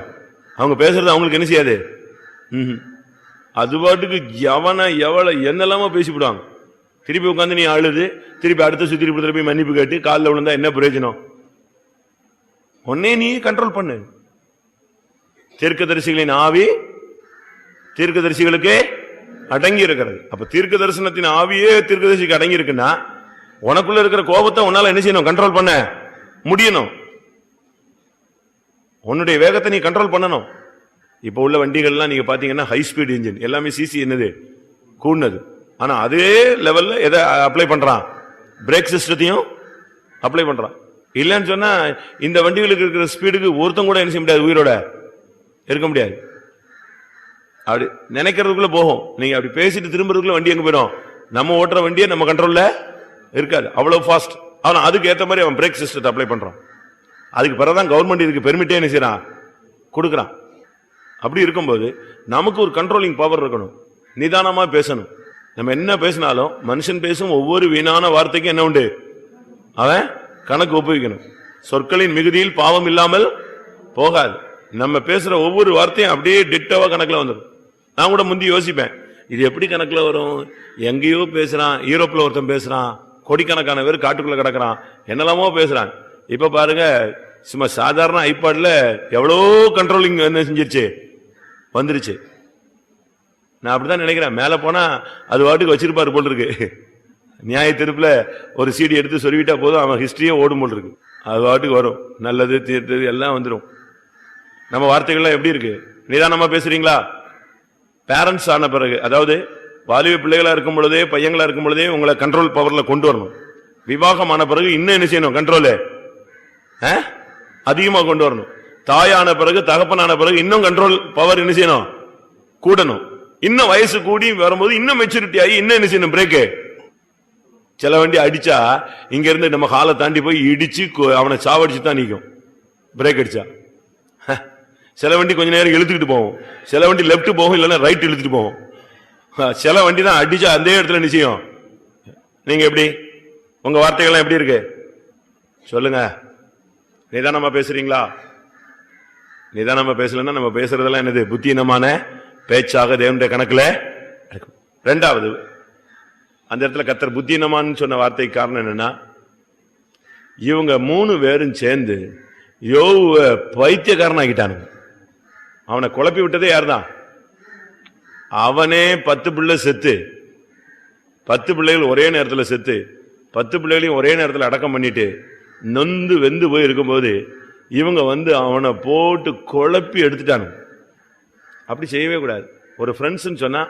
அவங்க பேசுறது அவங்களுக்கு என்ன செய்யாது, அது பாட்டுக்கு எவ்வளவு என்னெல்லாம பேசிவிடுவாங்க. திருப்பி உட்காந்து நீ அழுது, திருப்பி அடுத்த சுத்திரி போய் மன்னிப்பு கேட்டு காலில் விழுந்தா என்ன பிரயோஜனம்? ஒன்னே நீ கண்ட்ரோல் பண்ணு. தீர்க்கதரிசிகளின் ஆவி தீர்க்கதரிசிகளுக்கு அடங்கி இருக்கிறது. அப்ப தீர்க்க தரிசனத்தின் ஆவியே தீர்க்கதரிசிக்கு அடங்கி இருக்குன்னா, உனக்குள்ள இருக்கிற கோபத்தை உன்னால என்ன செய்யணும்? கண்ட்ரோல் பண்ண முடியணும். உன்னுடைய வேகத்தை நீ கண்ட்ரோல் பண்ணணும். இப்ப உள்ள வண்டிகள்லாம் நீங்க பாத்தீங்கன்னா ஹை ஸ்பீட் இன்ஜின், எல்லாமே சிசி என்னது கூடுனது. ஆனா அதே லெவல்ல எதை அப்ளை பண்றான்? பிரேக் சிஸ்டத்தையும் அப்ளை பண்றான். இல்லன்னு சொன்னா இந்த வண்டிகளுக்கு இருக்கிற ஸ்பீடுக்கு ஒருத்தம் கூட என்ன செய்ய முடியாது, உயிரோட இருக்க முடியாது. அப்படி நினைக்கிறதுக்குள்ள போகும். நீங்க அப்படி பேசிட்டு திரும்புறதுக்குள்ள வண்டி எங்க போயிடும்? நம்ம ஓட்டுற வண்டியை நம்ம கண்ட்ரோல்ல இருக்காது, அவ்வளவு ஃபாஸ்ட். ஆனா அதுக்கு ஏற்ற மாதிரி அவன் பிரேக் சிஸ்டத்தை அப்ளை பண்றான். அதுக்கு பிறகுதான் கவர்மெண்ட் இதுக்கு பெர்மிட்டே என்ன செய்யறான், கொடுக்கறான். அப்படி இருக்கும்போது நமக்கு ஒரு கண்ட்ரோலிங் பவர் இருக்கணும். நிதானமா பேசணும். நம்ம என்ன பேசினாலும் மனுஷன் பேசும் ஒவ்வொரு வீணான வார்த்தைக்கும் என்ன உண்டு? அவன் கணக்கு ஒப்புவிக்கணும். சொற்களின் மிகுதியில் பாவம் இல்லாமல் போகாது. நம்ம பேசுற ஒவ்வொரு வார்த்தையும் அப்படியே டிட்டோவா கணக்குல வந்துடும். நான் கூட முந்தி யோசிப்பேன், இது எப்படி கணக்குல வரும்? எங்கேயோ பேசுறான், யூரோப்ல ஒருத்தன் பேசுறான், கோடிக்கணக்கான பேர் காட்டுக்குள்ள கிடக்குறான், என்னெல்லாமோ பேசுறான். இப்ப பாருங்க, சும்மா சாதாரண ஐபாட்ல எவ்வளோ கண்ட்ரோலிங் என்ன செஞ்சிருச்சு, வந்துருச்சு. நான் அப்படிதான் நினைக்கிறேன். மேல போனா அது வாட்டுக்கு வச்சிருப்பாரு போல் இருக்கு. நியாய தீர்ப்புல ஒரு சீடி எடுத்து சொல்லிவிட்டா போதும், அவன் ஹிஸ்டரியே ஓடும் போல் இருக்கு. அது வாட்டுக்கு வரும், நல்லது தீர்த்தது எல்லாம் வந்துடும். நம்ம வார்த்தைகள்லாம் எப்படி இருக்கு? நிதானமா பேசுறீங்களா? பேரண்ட்ஸ் ஆன பிறகு, அதாவது வாலிப பிள்ளைகளா இருக்கும் பொழுதே, பையங்களா இருக்கும் பொழுதே உங்களை கண்ட்ரோல் பவர்ல கொண்டு வரணும். விவாகமான பிறகு இன்னும் என்ன செய்யணும்? கண்ட்ரோல் அதிகமா கொண்டு வரணும். தாயான பிறகு, தகப்பனான பிறகு இன்னும் கண்ட்ரோல் பவர் என்ன செய்யணும்? கூடணும். இன்னும் வயசு கூடி வரும்போது இன்னும் மெச்சூரிட்டி ஆகி இன்னும் என்ன செய்யணும்? பிரேக்கு. சில வண்டி அடிச்சா இங்க இருந்து நம்ம காலை தாண்டி போய் இடிச்சு அவனை சாவடிச்சு தான் நிற்கும், பிரேக் அடிச்சா. சில வண்டி கொஞ்ச நேரம் இழுத்துக்கிட்டு போகும், சில வண்டி லெப்ட் போகும், இல்லைன்னா ரைட் இழுத்துட்டு போகும். சில வண்டி தான் அடிச்சா அந்த இடத்துல நிச்சயம். நீங்க எப்படி, உங்க வார்த்தைகள்லாம் எப்படி இருக்கு சொல்லுங்க? நிதானமா பேசுறீங்களா? நிதானமா பேசலன்னா நம்ம பேசுறதெல்லாம் என்னது? புத்தியினமான பேச்சாக தேவனுடைய கணக்குல. ரெண்டாவது, அந்த இடத்துல கர்த்தர் புத்தியினமான்னு சொன்ன வார்த்தைக்கு காரணம் என்னன்னா, இவங்க 3 பேரும் சேர்ந்து யோபுவ பைத்தியக்காரன் ஆகிட்டானுங்க. அவனை குழப்பி விட்டதே யார்தான்? அவனே 10 பிள்ளை செத்து, 10 பிள்ளைகள் ஒரே நேரத்தில் செத்து, 10 பிள்ளைகளையும் ஒரே நேரத்தில் அடக்கம் பண்ணிட்டு நொந்து வெந்து போய் இருக்கும்போது இவங்க வந்து அவனை போட்டு குழப்பி எடுத்துட்டானுங்க. அப்படி செய்யவே கூடாது. ஒரு ஃப்ரெண்ட்ஸ்ன்னு சொன்னா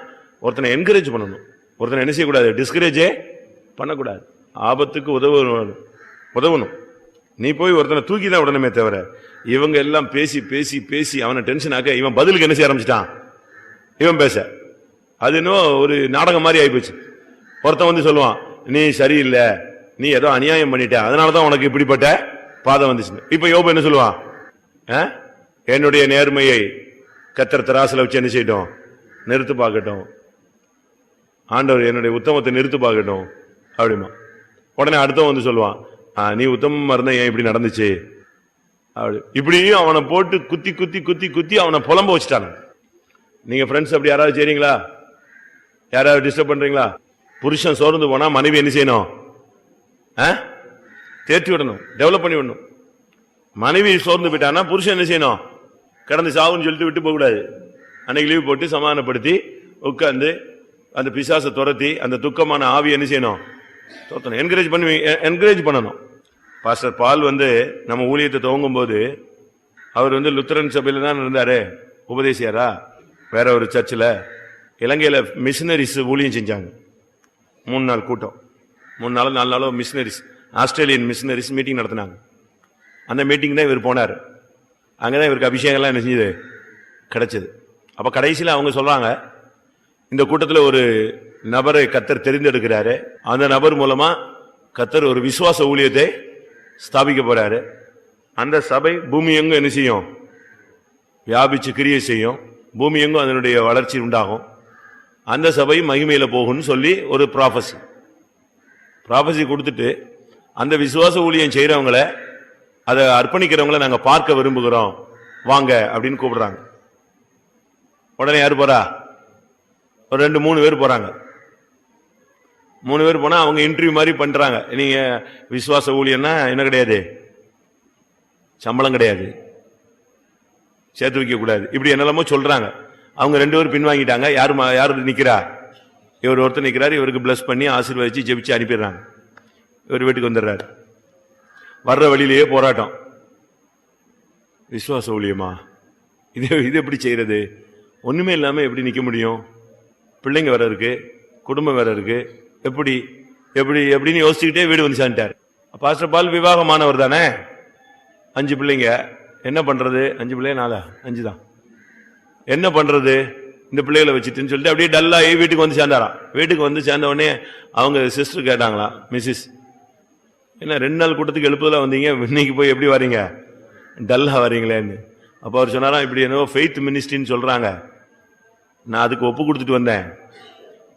ஒருத்தனை என்கரேஜ் பண்ணணும், ஒருத்தனை என்ன செய்யக்கூடாது? டிஸ்கரேஜே பண்ணக்கூடாது. ஆபத்துக்கு உதவணும். நீ போய் ஒருத்தனை தூக்கி தான் விடணுமே தவிர, இவங்க எல்லாம் பேசி பேசி பேசி அவனை டென்ஷன் ஆக்க இவன் பதிலுக்கு என்ன செய்ய ஆரம்பிச்சிட்டான்? இவன் பேச, அது இன்னும் ஒரு நாடகம் மாதிரி ஆயிப்போச்சு. ஒருத்தன் வந்து சொல்லுவான், நீ சரியில்லை, நீ ஏதோ அநியாயம் பண்ணிட்ட, அதனாலதான் உனக்கு இப்படிப்பட்ட பாதம் வந்துச்சு. இப்ப யோபு என்ன சொல்லுவான்? என்னுடைய நேர்மையை கர்த்தர் தராசுல வச்சு என்ன செய்யட்டும்? நிறுத்து பார்க்கட்டும். ஆண்டவர் என்னுடைய உத்தமத்தை நிறுத்து பார்க்கட்டும் அப்படிமா. உடனே அடுத்தவன் வந்து சொல்லுவான், நீ உத்தமமா இருந்தா ஏன் இப்படி நடந்துச்சு அப்படி. இப்படியும் அவனை போட்டு குத்தி குத்தி குத்தி குத்தி அவனை புலம்ப வச்சுட்டாங்க. நீங்க ஃப்ரெண்ட்ஸ் அப்படி யாராவது செய்றீங்களா? யாராவது டிஸ்டர்ப் பண்றீங்களா? புருஷன் சோர்ந்து போனா மனைவி என்ன செய்யணும்? தேர்த்தி விடணும், டெவலப் பண்ணி விடணும். மனைவி சோர்ந்து போயிட்டானா புருஷன் என்ன செய்யணும்? கடந்து சாவுன்னு சொல்லிட்டு விட்டு போக கூடாது. அன்னைக்கு லீவ் போட்டு சமாதானப்படுத்தி உட்கார்ந்து அந்த பிசாசை துரத்தி அந்த துக்கமான ஆவி என்ன செய்யணும்? என்கரேஜ் பண்ணணும். பாஸ்டர் பால் வந்து நம்ம ஊழியத்தை துவங்கும் போது அவர் வந்து லுத்தரன் சபையில தான் இருந்தாரு, உபதேசியாரா. வேற ஒரு சர்ச்சில் இலங்கையில மிஷினரிஸ் ஊழியம் செஞ்சாங்க. 3 நாள் கூட்டம், 3 நாளோ 4 நாளோ மிஷினரிஸ், ஆஸ்திரேலியன் மிஷினரிஸ் மீட்டிங் நடத்தினாங்க. அந்த மீட்டிங் தான் இவர் போனார். அங்கதான் இவருக்கு அபிஷேகம்லாம் என்ன செஞ்சது? கிடைச்சது. அப்ப கடைசியில் அவங்க சொல்றாங்க, இந்த கூட்டத்தில் ஒரு நபரை கர்த்தர் தெரிந்தெடுக்கிறாரு, அந்த நபர் மூலமா கர்த்தர் ஒரு விசுவாச ஊழியத்தை ஸ்தாபிக்க போறாரு. அந்த சபை பூமி எங்கும் என்ன செய்யும்? வியாபிச்சு கிரியை செய்யும், பூமி எங்கும் அதனுடைய வளர்ச்சி உண்டாகும், அந்த சபை மகிமையில போகும்னு சொல்லி ஒரு ப்ராபசி கொடுத்துட்டு, அந்த விசுவாச ஊழியம் செய்யறவங்கள, அதை அர்ப்பணிக்கிறவங்களை நாங்க பார்க்க விரும்புகிறோம், வாங்க அப்படின்னு கூப்பிடுறாங்க. உடனே யாரு போறா? ஒரு 2-3 பேர் போறாங்க. 3 பேர் போனா அவங்க இன்டர்வியூ மாதிரி பண்றாங்க. நீங்க விசுவாச ஊழியர்னா என்ன கிடையாது? சம்பளம் கிடையாது, சேர்த்து வைக்க கூடாது, இப்படி என்னெல்லாமோ சொல்றாங்க. அவங்க 2 பேரும் பின்வாங்கிட்டாங்க. யாரு நிக்கிறா? இவர் ஒருத்தர் நிக்கிறாரு. இவருக்கு பிளஸ் பண்ணி ஆசீர்வதிச்சு ஜெபிச்சு அனுப்பிடுறாங்க. இவர் வீட்டுக்கு வந்துடுறாரு. வர்ற வழியிலேயே போராட்டம். விசுவாச ஊழியமா இது எப்படி செய்யறது? ஒண்ணுமே இல்லாம எப்படி நிக்க முடியும்? பிள்ளைங்க வேற இருக்கு, குடும்பம் வேற இருக்கு, எப்படி எப்படி எப்படின்னு யோசிச்சுக்கிட்டே வீடு வந்து சேர்ந்துட்டார். பாஸ்டர் பால் விவாகமானவர் தானே, 5 பிள்ளைங்க, என்ன பண்றது? 5 பிள்ளைங்க 4 5 தான், என்ன பண்றது இந்த பிள்ளைகளை வச்சுட்டுன்னு சொல்லிட்டு அப்படியே டல்லாகி வீட்டுக்கு வந்து சேர்ந்தாராம். வீட்டுக்கு வந்து சேர்ந்த உடனே அவங்க சிஸ்டர் கேட்டாங்களாம், மிஸ்ஸஸ் என்ன 2 நாள் கூட்டத்துக்கு எழுப்புதெல்லாம் வந்தீங்க, இன்னைக்கு போய் எப்படி வரீங்க, டல்லா வரீங்களேன்னு. அப்போ அவர் சொன்னாராம், இப்படி என்னவோ ஃபெய்த் மினிஸ்ட்ரின்னு சொல்றாங்க, நான் அதுக்கு ஒப்பு கொடுத்துட்டு வந்தேன்,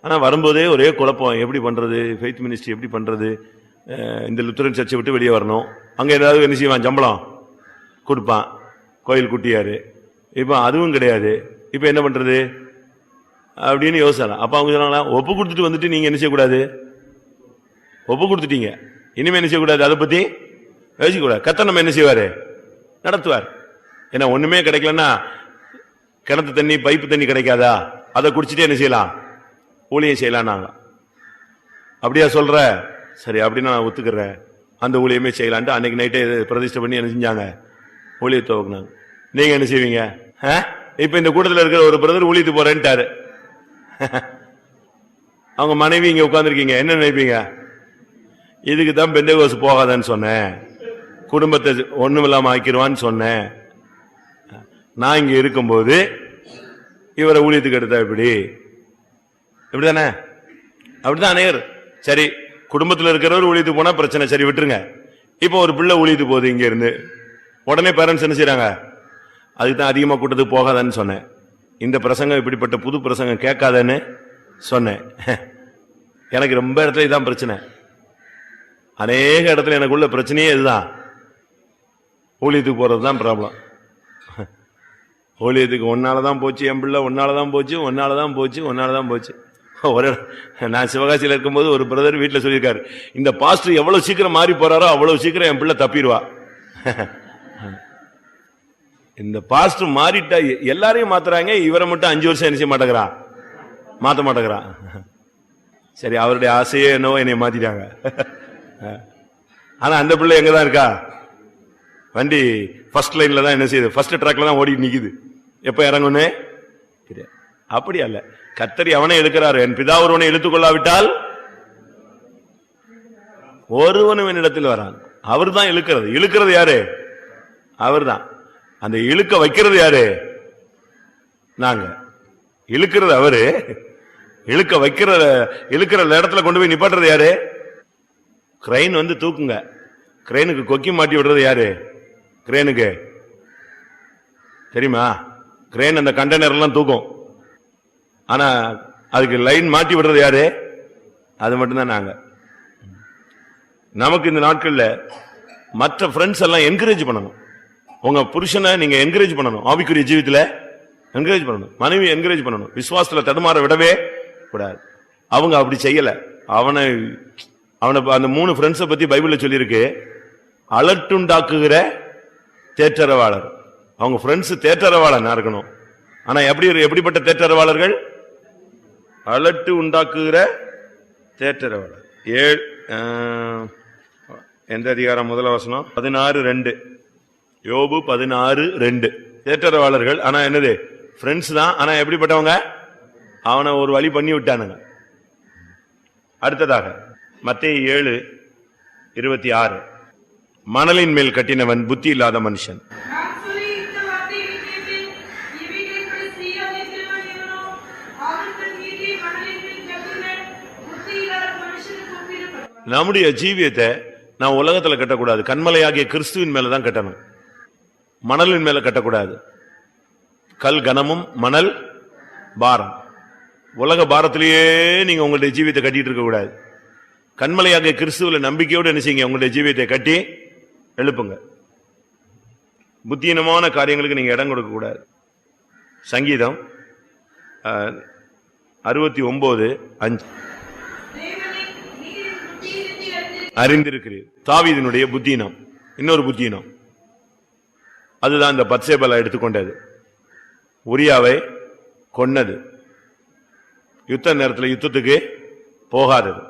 ஆனா வரும்போதே ஒரே குழப்பம், எப்படி பண்றது, ஃபெய்த் மினிஸ்ட்ரி எப்படி பண்றது, இந்த லுத்தரன் சர்ச்சை விட்டு வெளியே வரணும், அங்க ஏதாவது என்ன செய்வான், சம்பளம் கொடுப்பான், கோயில் குட்டியாரு. இப்ப அதுவும் கிடையாது. இப்ப என்ன பண்றது அப்படின்னு யோசனை. அப்ப அவங்க சொன்னாங்களா, ஒப்பு கொடுத்துட்டு வந்துட்டு நீங்க என்ன செய்யக்கூடாது, ஒப்பு கொடுத்துட்டீங்க, இனிமே என்ன செய்யக்கூடாது, அதை பத்தி யோசிக்கக்கூடாது. கர்த்தர் நம்ம என்ன செய்வாரு, நடத்துவார். ஏன்னா ஒண்ணுமே கிடைக்கலன்னா கிணத்து தண்ணி பைப்பு தண்ணி கிடைக்காதா, அதை குடிச்சிட்டு என்ன செய்யலாம், ஊழியம் செய்யலாம். நாங்க அப்படியா சொல்ற, சரி அப்படின்னு நான் ஒத்துக்கிறேன், அந்த ஊழியமே செய்யலான்ட்டு அன்னைக்கு நைட்டே பிரதிஷ்டை பண்ணி என்ன செஞ்சாங்க, ஊழியத்தை துவக்குனாங்க. நீங்க என்ன செய்வீங்க, இப்ப இந்த கூட்டத்தில் இருக்கிற ஒரு பிரதர் ஊழியத்து போறேன்ட்டாரு, அவங்க மனைவி இங்க உட்கார்ந்துருக்கீங்க, என்ன நினைப்பீங்க, இதுக்கு தான் பெந்தேகோஸ் போகாதன்னு சொன்னேன், குடும்பத்தை ஒண்ணுமில்லாம ஆக்கிடுவான்னு சொன்னேன், நான் இங்க இருக்கும்போது இவரை ஊழியத்துக்கு எடுத்தா இப்படி, இப்படிதானே, அப்படிதான் அநேகர். சரி, குடும்பத்தில் இருக்கிறவர் ஊழியத்துக்கு போனா பிரச்சனை, சரி விட்டுருங்க. இப்ப ஒரு பிள்ளை ஊழியத்துக்கு போகுது இங்க இருந்து, உடனே பேரண்ட்ஸ் என்ன செய்யறாங்க, அதுக்கு தான் அதிகமா கூட்டத்துக்கு போகாதன்னு சொன்னேன், இந்த பிரசங்கம் இப்படிப்பட்ட புது பிரசங்கம் கேட்காதன்னு சொன்னேன். எனக்கு ரொம்ப இடத்துல இதான் பிரச்சனை, அநேக இடத்துல எனக்குள்ள பிரச்சனையே இதுதான், ஊழியத்துக்கு போறதுதான் ப்ராப்ளம். ஊழியத்துக்கு ஒன்னாலதான் போச்சு, என் பிள்ளை ஒன்னாலதான் போச்சு, ஒன்னாலதான் போச்சு, ஒன்னாலதான் போச்சு. ஒரு நான் சிவகாசியில் இருக்கும்போது ஒரு பிரதர் வீட்டில் சொல்லியிருக்காரு, இந்த பாஸ்டர் எவ்வளவு சீக்கிரம் மாறி போறாரோ அவ்வளவு சீக்கிரம் என் பிள்ளை தப்பிடுவா. இந்த பாஸ்டர் மாறிட்டா எல்லாரையும் மாத்துறாங்க, இவரை மட்டும் 5 வருஷம் என்ன செய்ய மாட்டேங்கிறா, மாத்த மாட்டேங்கிறான். சரி, அவருடைய ஆசையே என்னவோ என்னை மாத்திட்டாங்க. ஆனா அந்த பிள்ளை எங்கதான் இருக்கா, வண்டி ஃபர்ஸ்ட் லைன்ல தான் என்ன செய்யுது, ஃபர்ஸ்ட் ட்ராக்ல தான் ஓடி நிக்குது, எப்ப இறங்குன்னு. அப்படி அல்ல, கர்த்தர் அவனை எடுக்கிறாரு, என் பிதா ஒருவனை இழுத்துக்கொள்ளாவிட்டால் ஒருவனும் என்னிடத்தில் வரான். அவர் தான் இழுக்கிறது, இழுக்கிறது யாரு, அவர் தான். அந்த இழுக்க வைக்கிறது யாரு, நாங்க. இழுக்கிறது அவரு, இழுக்க வைக்கிற, இழுக்கிற இடத்துல கொண்டு போய் நிப்பாட்டுறது யாரு, கிரெயின் வந்து தூக்குங்க. கிரெயினுக்கு கொக்கி மாட்டி விடுறது யாரு, கிரெயினுக்கு தெரியுமா, கிரெயின் அந்த கண்டெய்னர் எல்லாம் தூக்கும், ஆனா அதுக்கு லைன் மாட்டி விடுறது யாரு, அது மட்டும்தான் நாங்க. நமக்கு இந்த நாட்கள்ல மற்ற ஃப்ரெண்ட்ஸ் எல்லாம் என்கரேஜ் பண்ணணும். உங்க புருஷனை நீங்க என்கரேஜ் பண்ணணும், ஆவிக்குரிய ஜீவித்துல என்கரேஜ் பண்ணணும், மனைவி என்கரேஜ் பண்ணணும், விசுவாசத்துல தடுமாற விடவே கூடாது. அவங்க அப்படி செய்யல. அவனை அந்த 3 ஃப்ரெண்ட்ஸை பத்தி பைபிள்ல சொல்லியிருக்கு, அலட்டுண்டாக்குகிற தேற்றரவாளர். அவங்க ஃப்ரெண்ட்ஸ் தேற்றரவாளனா இருக்கணும். ஆனா எப்படிப்பட்ட தேற்றரவாளர்கள், அலட்டு உண்டாக்குகிற தேற்றரவாளர். எந்த அதிகாரம், முதல் வசனம் 16:2, யோபு 16:2. தேற்றரவாளர்கள், ஆனா என்னது, ஃப்ரெண்ட்ஸ் தான், ஆனா எப்படிப்பட்டவங்க, அவனை ஒரு வழி பண்ணி விட்டானுங்க. அடுத்ததாக மத்தேயு 7:26, மணலின் மேல் கட்டினவன் புத்தி இல்லாத மனுஷன். நம்முடைய ஜீவியத்தை நான் உலகத்துல கட்டக்கூடாது, கண்மலையாகிய கிறிஸ்துவின் மேலதான் கட்டணும், மணலின் மேல கட்டக்கூடாது. கல் கனமும் மணல் பாரம், உலக பாரத்திலேயே நீங்க உங்களுடைய ஜீவியத்தை கட்டிட்டு இருக்க கூடாது. கண்மலையாகிய கிறிஸ்துவில நம்பிக்கையோடு என்ன செய்யுங்க, உங்களுடைய ஜீவியத்தை கட்டி எழுப்புங்க. புத்தீனமான காரியங்களுக்கு நீங்க இடம் கொடுக்க கூடாது. சங்கீதம் 69:5 அறிந்திருக்கிறீர். தாவீதினுடைய புத்தீனம், இன்னொரு புத்தீனம், அதுதான் இந்த பத்சேபா எடுத்துக்கொண்டது, உரியாவை கொன்னது, யுத்த நேரத்தில் யுத்தத்துக்கு போகாதது.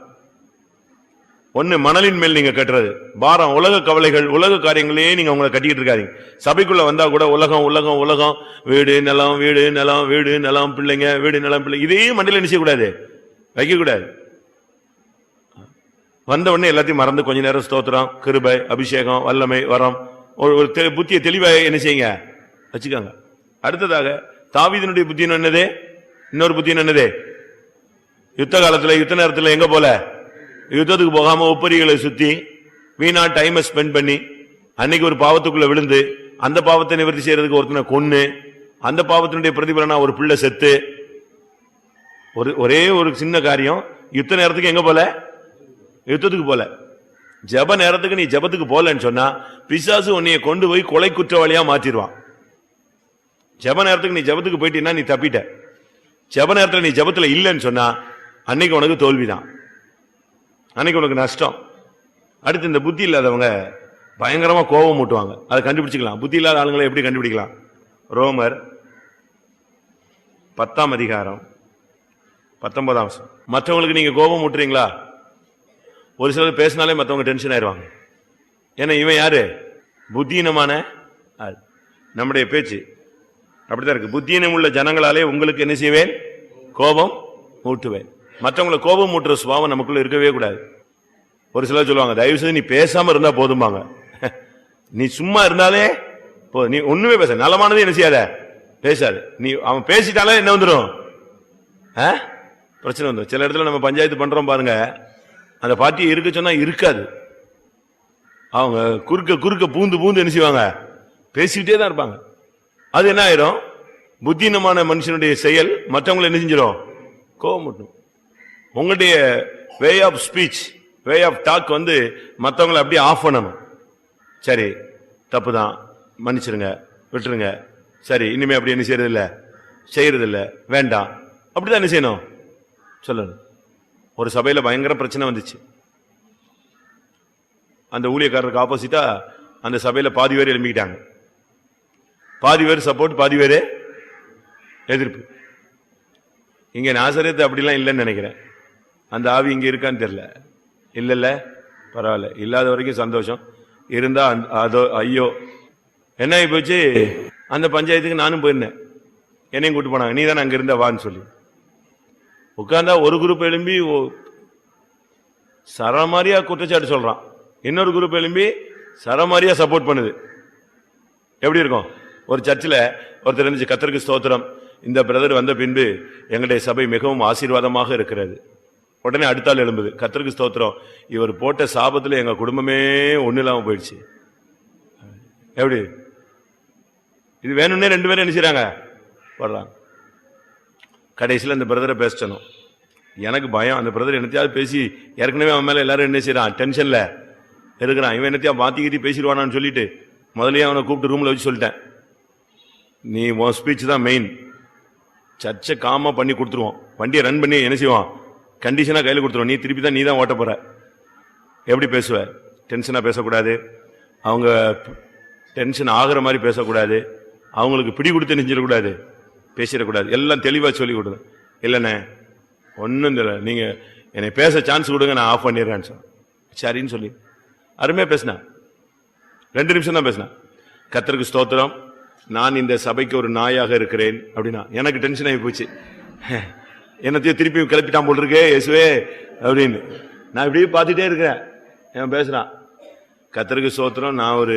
ஒண்ணு மணலின் மேல் நீங்க கட்டுறது பாரம், உலக கவலைகள், உலக காரியங்களே நீங்க உங்களை கட்டிட்டு இருக்காதீங்க. சபைக்குள்ள வந்தா கூட உலகம் உலகம் உலகம், வீடு நிலம் வீடு நிலம் வீடு நிலம் பிள்ளைங்க வீடு நிலம் பிள்ளை, இதே மண்டியில் என்ன செய்யக்கூடாது, வைக்க கூடாது. வந்த உடனே எல்லாத்தையும் மறந்து கொஞ்ச நேரம் ஸ்தோத்திரம், கிருபை, அபிஷேகம், வல்லமை, வரம், ஒரு புத்திய தெளிவாக என்ன செய்யுங்க, வச்சுக்காங்க. அடுத்ததாக தாவீதினுடைய புத்தியம் என்னது, இன்னொரு புத்தியம் என்னது, யுத்த காலத்துல யுத்த நேரத்தில் எங்க போல, யுத்தத்துக்கு போகாம ஒப்பரிகளை சுத்தி வீணா டைம் ஸ்பெண்ட் பண்ணி, அன்னைக்கு ஒரு பாவத்துக்குள்ள விழுந்து அந்த பாவத்தை நிவர்த்தி செய்யறதுக்கு ஒருத்தனை கொன்னு, அந்த பாவத்தினுடைய பிரதிபலனா ஒரு பிள்ளை செத்து, ஒரே ஒரு சின்ன காரியம், யுத்த நேரத்துக்கு எங்க போல, யுத்தத்துக்கு போல. ஜப நேரத்துக்கு நீ ஜபத்துக்கு போலன்னு சொன்னா பிசாசு உன்னைய கொண்டு போய் கொலை குற்றவாளியா மாற்றிடுவான். ஜெப நேரத்துக்கு நீ ஜெபத்துக்கு போயிட்டீன்னா நீ தப்பிட்ட. ஜெப நேரத்தில் நீ ஜெபத்துல இல்லைன்னு சொன்னா அன்னைக்கு உனக்கு தோல்விதான், அன்னைக்கு உனக்கு நஷ்டம். அடுத்து இந்த புத்தி இல்லாதவங்க பயங்கரமா கோபம் மூட்டுவாங்க. அதை கண்டுபிடிச்சிக்கலாம். புத்தி இல்லாத ஆளுங்களை எப்படி கண்டுபிடிக்கலாம்? ரோமர் 10ஆம் அதிகாரம் 19ஆம் வசனம். மற்றவங்களுக்கு நீங்க கோபம் மூட்டுறீங்களா? ஒரு சிலர் பேசினாலே மற்றவங்க டென்ஷன் ஆயிடுவாங்க. ஏன்னா இவன் யாரு? புத்தீனமான ஆள். நம்முடைய பேச்சு அப்படித்தான் இருக்கு. புத்தீனம் உள்ள ஜனங்களாலே உங்களுக்கு என்ன செய்வேன்? கோபம் மூட்டுவேன். மற்றவங்களை கோபம் மூட்டுற சுபாவம் நமக்குள்ள இருக்கவே கூடாது. ஒரு சிலர் சொல்லுவாங்க, தயவு செய்து நீ பேசாம இருந்தா போதுமாங்க. நீ சும்மா இருந்தாலே நீ ஒண்ணுமே பேச, நலமானது என்ன செய்யாத, பேசாது. நீ அவன் பேசிட்டாலே என்ன வந்துடும்? பிரச்சனை வந்துடும். சில இடத்துல நம்ம பஞ்சாயத்து பண்றோம் பாருங்க, அந்த பார்ட்டியை இருக்க சொன்னா இருக்காது. அவங்க குறுக்க குறுக்க பூந்து பூந்து என்ன செய்வாங்க? பேசிக்கிட்டே தான் இருப்பாங்க. அது என்ன ஆயிரும்? புத்தீனமான மனுஷனுடைய செயல் மற்றவங்களை என்ன செஞ்சிடும்? கோபம். உங்களுடைய way of speech, way of talk வந்து மற்றவங்களை அப்படியே ஆஃப் பண்ணணும். சரி, தப்பு தான், மன்னிச்சிருங்க, விட்டுருங்க, சரி இனிமே அப்படி என்ன செய்யறது இல்ல, வேண்டாம், அப்படிதான் என்ன செய்யணும் சொல்லணும். ஒரு சபையில பயங்கர பிரச்சனை வந்துச்சு. அந்த ஊழியக்காரருக்கு ஆப்போசிட்டா அந்த சபையில பாதி பேர் எழுப்பிக்கிட்டாங்க. பாதி பேர் சப்போர்ட், பாதி பேர் எதிர்ப்பு. இங்க நாசரேத்து அப்படிலாம் இல்லைன்னு நினைக்கிறேன். அந்த ஆவி இங்க இருக்கான்னு தெரியல. இல்ல பரவாயில்ல, இல்லாத வரைக்கும் சந்தோஷம். இருந்தா அதோ ஐயோ என்ன ஆகி போச்சு. அந்த பஞ்சாயத்துக்கு நானும் போயிருந்தேன், என்னையும் கூட்டு போனாங்க. நீ தானே அங்க இருந்த வான்னு சொல்லி உட்கார்ந்தா ஒரு குரூப் எழும்பி சரமாரியா குற்றச்சாட்டு சொல்றான், இன்னொரு குரூப் எழும்பி சரமாரியா சப்போர்ட் பண்ணுது. எப்படி இருக்கும்? ஒரு சர்ச்சில் ஒருத்தர் இருந்துச்சு, கர்த்தருக்கு ஸ்தோத்திரம், இந்த பிரதர் வந்த பின்பு எங்களுடைய சபை மிகவும் ஆசீர்வாதமாக இருக்கிறது. உடனே அடுத்தாள் எழும்புது, கர்த்தருக்கு ஸ்தோத்திரம், இவர் போட்ட சாபத்துல எங்க குடும்பமே ஒண்ணு இல்லாம போயிடுச்சு. எப்படி? இது வேணும்னே ரெண்டு பேரும் என்ன செய்றாங்க? வர்றாங்க. கடைசியில் அந்த பிரதரை பேசணும். எனக்கு பயம், அந்த பிரதர் என்னத்தையாவது பேசி, ஏற்கனவே அவன் மேல எல்லாரும் என்ன செய்யறான், டென்ஷன்ல இருக்கிறான், இவன் என்னத்தையா மாத்திக்கிட்டி பேசிடுவானான்னு சொல்லிட்டு முதலே அவனை கூப்பிட்டு ரூம்ல வச்சு சொல்லிட்டேன், நீ உன் ஸ்பீச் தான் மெயின், சர்ச்சை காமா பண்ணி கொடுத்துருவோம், வண்டியை ரன் பண்ணி என்ன செய்வான், கண்டிஷனா கையில் கொடுத்துருவோம், நீ திருப்பி தான் நீ தான் ஓட்ட போற. எப்படி பேசுவ? டென்ஷனா பேசக்கூடாது, அவங்க டென்ஷன் ஆகிற மாதிரி பேசக்கூடாது, அவங்களுக்கு பிடி கொடுத்து நெஞ்சிடக்கூடாது, பேசிடக்கூடாது, எல்லாம் தெளிவா சொல்லி கொடுங்க. இல்லைண்ணே ஒன்றும் தெரியல, நீங்க என்னை பேச சான்ஸ் கொடுங்க, நான் ஆஃப் பண்ணிடுறேன்னு சொன்ன. சரின்னு சொல்லி அருமையா பேசினா, 2 நிமிஷம் தான் பேசினா. கர்த்தருக்கு ஸ்தோத்திரம், நான் இந்த சபைக்கு ஒரு நாயாக இருக்கிறேன் அப்படின்னா எனக்கு டென்ஷன் ஆகி போச்சு. என்னத்தையும் திருப்பி கிளப்பிட்டான் போல் இருக்கே இயேசுவே அப்படின்னு. நான் இப்படியே பார்த்துட்டே இருக்கிறேன், அவன் பேசுறான். கர்த்தருக்கு ஸ்தோத்திரம், நான் ஒரு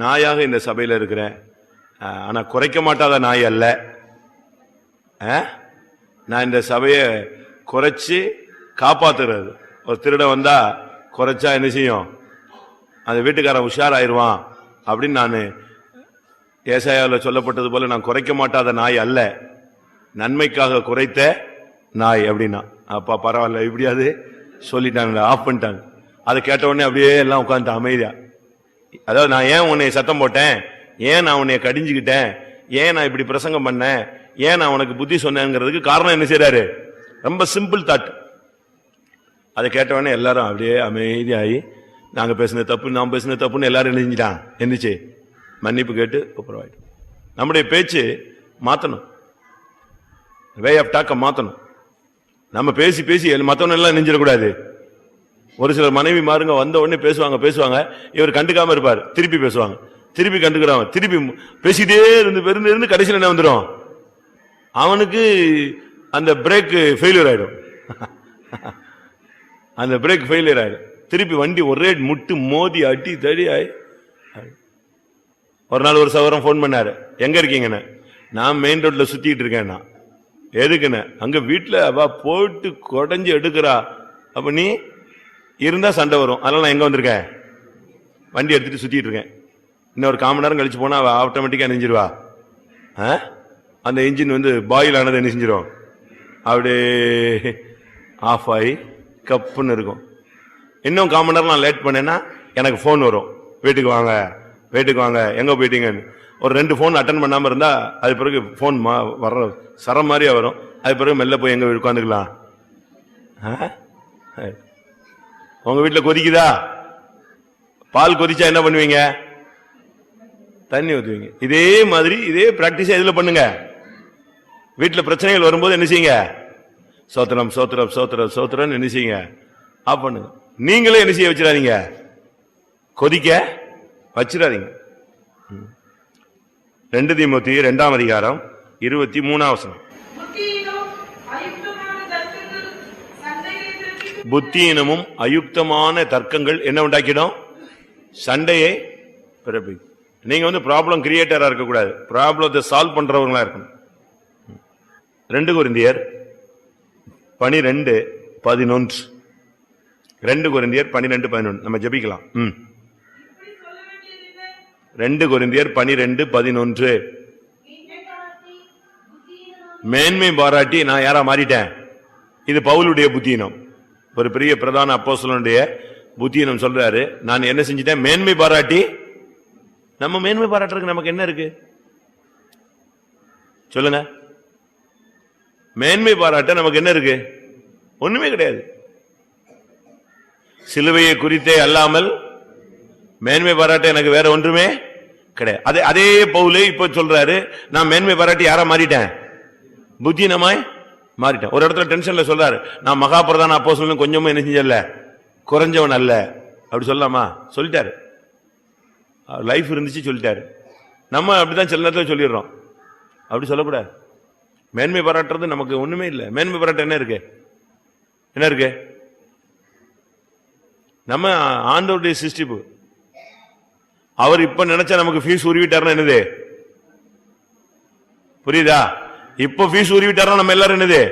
நாயாக இந்த சபையில இருக்கிறேன், ஆனா குறைக்க மாட்டாத நாய் அல்ல. நான் இந்த சபையை குறைச்சு காப்பாத்துறது. ஒரு திருட வந்தா குறைச்சா என்ன செய்யும், அந்த வீட்டுக்காரன் உஷாராயிருவான் அப்படின்னு நான் ஏசாயாவில் சொல்லப்பட்டது போல நான் குறைக்க மாட்டாத நாய் அல்ல, நன்மைக்காக குறைத்த நாய் அப்படின்னா. அப்பா பரவாயில்ல, இப்படியாவது சொல்லிட்டாங்க, ஆஃப் பண்ணிட்டாங்க. அதை கேட்ட உடனே அப்படியே எல்லாம் உட்காந்துட்டு அமைதியா. அதாவது நான் ஏன் உன்னை சத்தம் போட்டேன், ஏன் நான் உன்னை கடிஞ்சுக்கிட்டேன், ஏன் நான் இப்படி பிரசங்கம் பண்ணேன், ஏன் நான் உனக்கு புத்தி சொன்னேங்கிறதுக்கு காரணம் என்ன செய்யறாரு, ரொம்ப சிம்பிள் தாட். அதை கேட்டவொடனே எல்லாரும் அப்படியே அமைதியாகி, நாங்க பேசின தப்பு, நான் பேசின தப்புன்னு எல்லாரும் எழுஞ்சிட்டான், எந்திரிச்சு மன்னிப்பு கேட்டு அப்புறம் நம்முடைய பேச்சு மாத்தணும், வே ஆஃப் டாக்க மாத்தணும். நம்ம பேசி பேசி மத்தவன எல்லாம் நெஞ்சிடக்கூடாது. ஒரு சிலர் மனைவி மாறுங்க வந்த உடனே பேசுவாங்க, இவர் கண்டுக்காம இருப்பார், திருப்பி பேசுவாங்க, திருப்பி கண்டுக்கிறாங்க, திருப்பி பேசிட்டே இருந்து கடைசியில் என்ன வந்துடும், அவனுக்கு அந்த பிரேக் ஃபெயிலியர் ஆயிடும். அந்த பிரேக் ஃபெயிலியர் ஆயிடும். திருப்பி வண்டி ஒரே முட்டு மோதி அடி தடி ஆயி. ஒரு நாள் ஒரு சகோதரன் போன் பண்ணாரு, எங்க இருக்கீங்கன்னு. நான் மெயின் ரோட்ல சுத்திட்டு இருக்கேன். எதுக்குன்னு, அங்க வீட்டுல அவ போட்டு கொடைஞ்சு எடுக்கிறா, அப்ப நீ இருந்தா சண்டை வரும், அதனால நான் எங்க வந்திருக்கேன், வண்டி எடுத்துட்டு சுத்திட்டு இருக்கேன். இன்னொரு 1/4 மணி நேரம் கழிச்சு போனா அவ ஆட்டோமேட்டிக்கா நெஞ்சிருவா, அந்த இன்ஜின் வந்து பாயில் ஆனது என்ன செஞ்சிரும், அப்படியே ஆஃப் ஆகி கப்புன்னு இருக்கும். இன்னும் 1/4 மணி நேரம் நான் லேட் பண்ணேன்னா எனக்கு போன் வரும், வீட்டுக்கு வாங்க எங்க போயிட்டீங்கன்னு. ஒரு 2 போன் அட்டன் பண்ணாம இருந்தா அது பிறகு போன் வர்ற சரம் மாதிரியா வரும். அது பிறகு மெல்ல போய் எங்க உட்காந்துக்கலாம். உங்க வீட்டுல கொதிக்குதா? பால் கொதிச்சா என்ன பண்ணுவீங்க? தண்ணி ஊத்துவீங்க. இதே மாதிரி இதே பிராக்டிஸ் எதுல பண்ணுங்க. வீட்டுல பிரச்சனைகள் வரும்போது என்ன செய்யுங்க? சோத்திரம் சோத்திரம் சோத்திரம் சோத்திரம் என்ன செய்யுங்க? ஆப் பண்ணுங்க. நீங்களே என்ன செய்ய வச்சிடாதீங்க, கொதிக்க வச்சிடாதீங்க. 2 தீமோத்தேயு 2ஆம் அதிகாரம் 23ஆம் வசனம். புத்தியினமும் அயுக்தமான தர்க்கங்கள் என்ன உண்டாக்கிடும்? சண்டையை பிறப்பிக்கும். நீங்க ப்ராப்ளம் கிரியேட்டரா இருக்க கூடாது, ப்ராப்ளத்தை சால்வ் பண்றவங்களா இருக்கணும். 2 கொரிந்தியர் 12:11. 2 கொரிந்தியர் 12:11 நம்ம ஜெபிக்கலாம். 2 கொரிந்தியர் 12:11. மேன்மை பாராட்டி நான் யாரா மாறிட்டேன்? இது பவுலுடைய புத்தியினம், ஒரு பெரிய பிரதான அப்போஸ்தலனுடைய புத்தியினம் சொல்றாரு. நான் என்ன செஞ்சிட்டேன்? மேன்மை பாராட்டி. நம்ம மேன்மை பாராட்டுறதுக்கு நமக்கு என்ன இருக்கு சொல்லுங்க? மேன்மை பாராட்ட நமக்கு என்ன இருக்கு? ஒண்ணுமே கிடையாது. சிலுவையை குறித்தே அல்லாமல் மேன்மை பாராட்ட எனக்கு வேற ஒன்றுமே கிடையாது. அதே பவுலே இப்ப சொல்றாரு, நான் மேன்மை பாராட்டி யாரா மாறிட்டேன்? புத்தினமாய் மாறிட்டேன். ஒரு இடத்துல டென்ஷன்ல சொல்றாரு, நான் மகா பிரதான அப்போஸ்தலன் கொஞ்சமும் என்ன செஞ்சல, குறைஞ்சவன் அல்ல. அப்படி சொல்லலாமா? சொல்லிட்டாரு. லைஃப் இருந்துச்சு சொல்லிட்டாரு. நம்ம அப்படிதான் சில நேரத்தில் சொல்லிடுறோம். அப்படி சொல்லக்கூடாது. மேன்மை பாராட்டுறது நமக்கு ஒண்ணுமே இல்லை. மேன்மை பாராட்ட என்ன இருக்கு? என்ன இருக்கு? நம்ம ஆண்டவருடைய சிருஷ்டிப்பு. அவர் இப்ப நினைச்சா நமக்கு ஃபீஸ் உருவிட்டாருன்னா என்னது? புரியுதா? இப்ப ஃபீஸ் உருவிட்டாருன்னா நம்ம எல்லாரும் என்னது?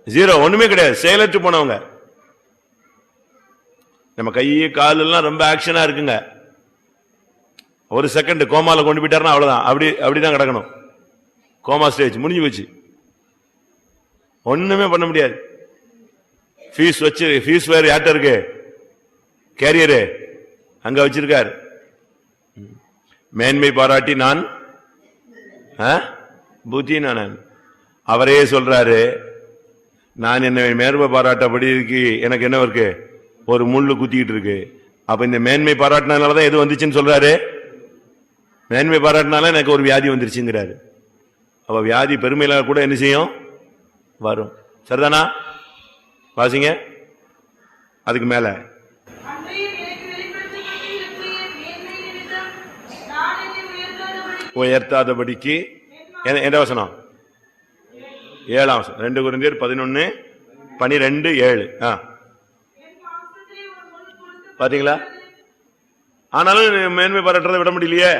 ஜீரோ, ஒண்ணுமே கிடையாது. செயலற்று போனவங்க. நம்ம கை கால் எல்லாம் ரொம்ப ஆக்ஷனா இருக்குங்க. ஒரு செகண்ட் கோமால கொண்டு போயிட்டாருன்னா அவ்வளவுதான். அப்படிதான் கிடக்கணும். கோமா ஸ்டேஜ் முடிஞ்சு போச்சு. ஒண்ணுமே பண்ண முடியாது. ஃபீஸ் வச்சு ஃபீஸ் வேற யார்ட்ட இருக்கு? கேரியரு அங்க வச்சிருக்காரு. மேன்மை பாராட்டி நான் புத்தி நான். அவரே சொல்றாரு, நான் என்ன மேன்மை பாராட்டபடி இருக்கு, எனக்கு என்ன இருக்கு? ஒரு முள்ளு குத்திக்கிட்டு இருக்கு. அப்ப இந்த மேன்மை பாராட்டினாலதான் எது வந்துச்சுன்னு சொல்றாரு. மேன்மை பாராட்டினால எனக்கு ஒரு வியாதி வந்துருச்சுங்கிறாரு. அப்ப வியாதி பெருமையில கூட என்ன செய்யும்? வரும். சரிதானா? வாசிங்க அதுக்கு மேல. உயர்த்தாதபடிக்கு எந்த வசனம்? 7ஆம் வசனம். 2 கொரிந்தியர் 11:12-7. பாத்தீங்களா? ஆனாலும் மேன்மை பாராட்டுறதை விட முடியலையே.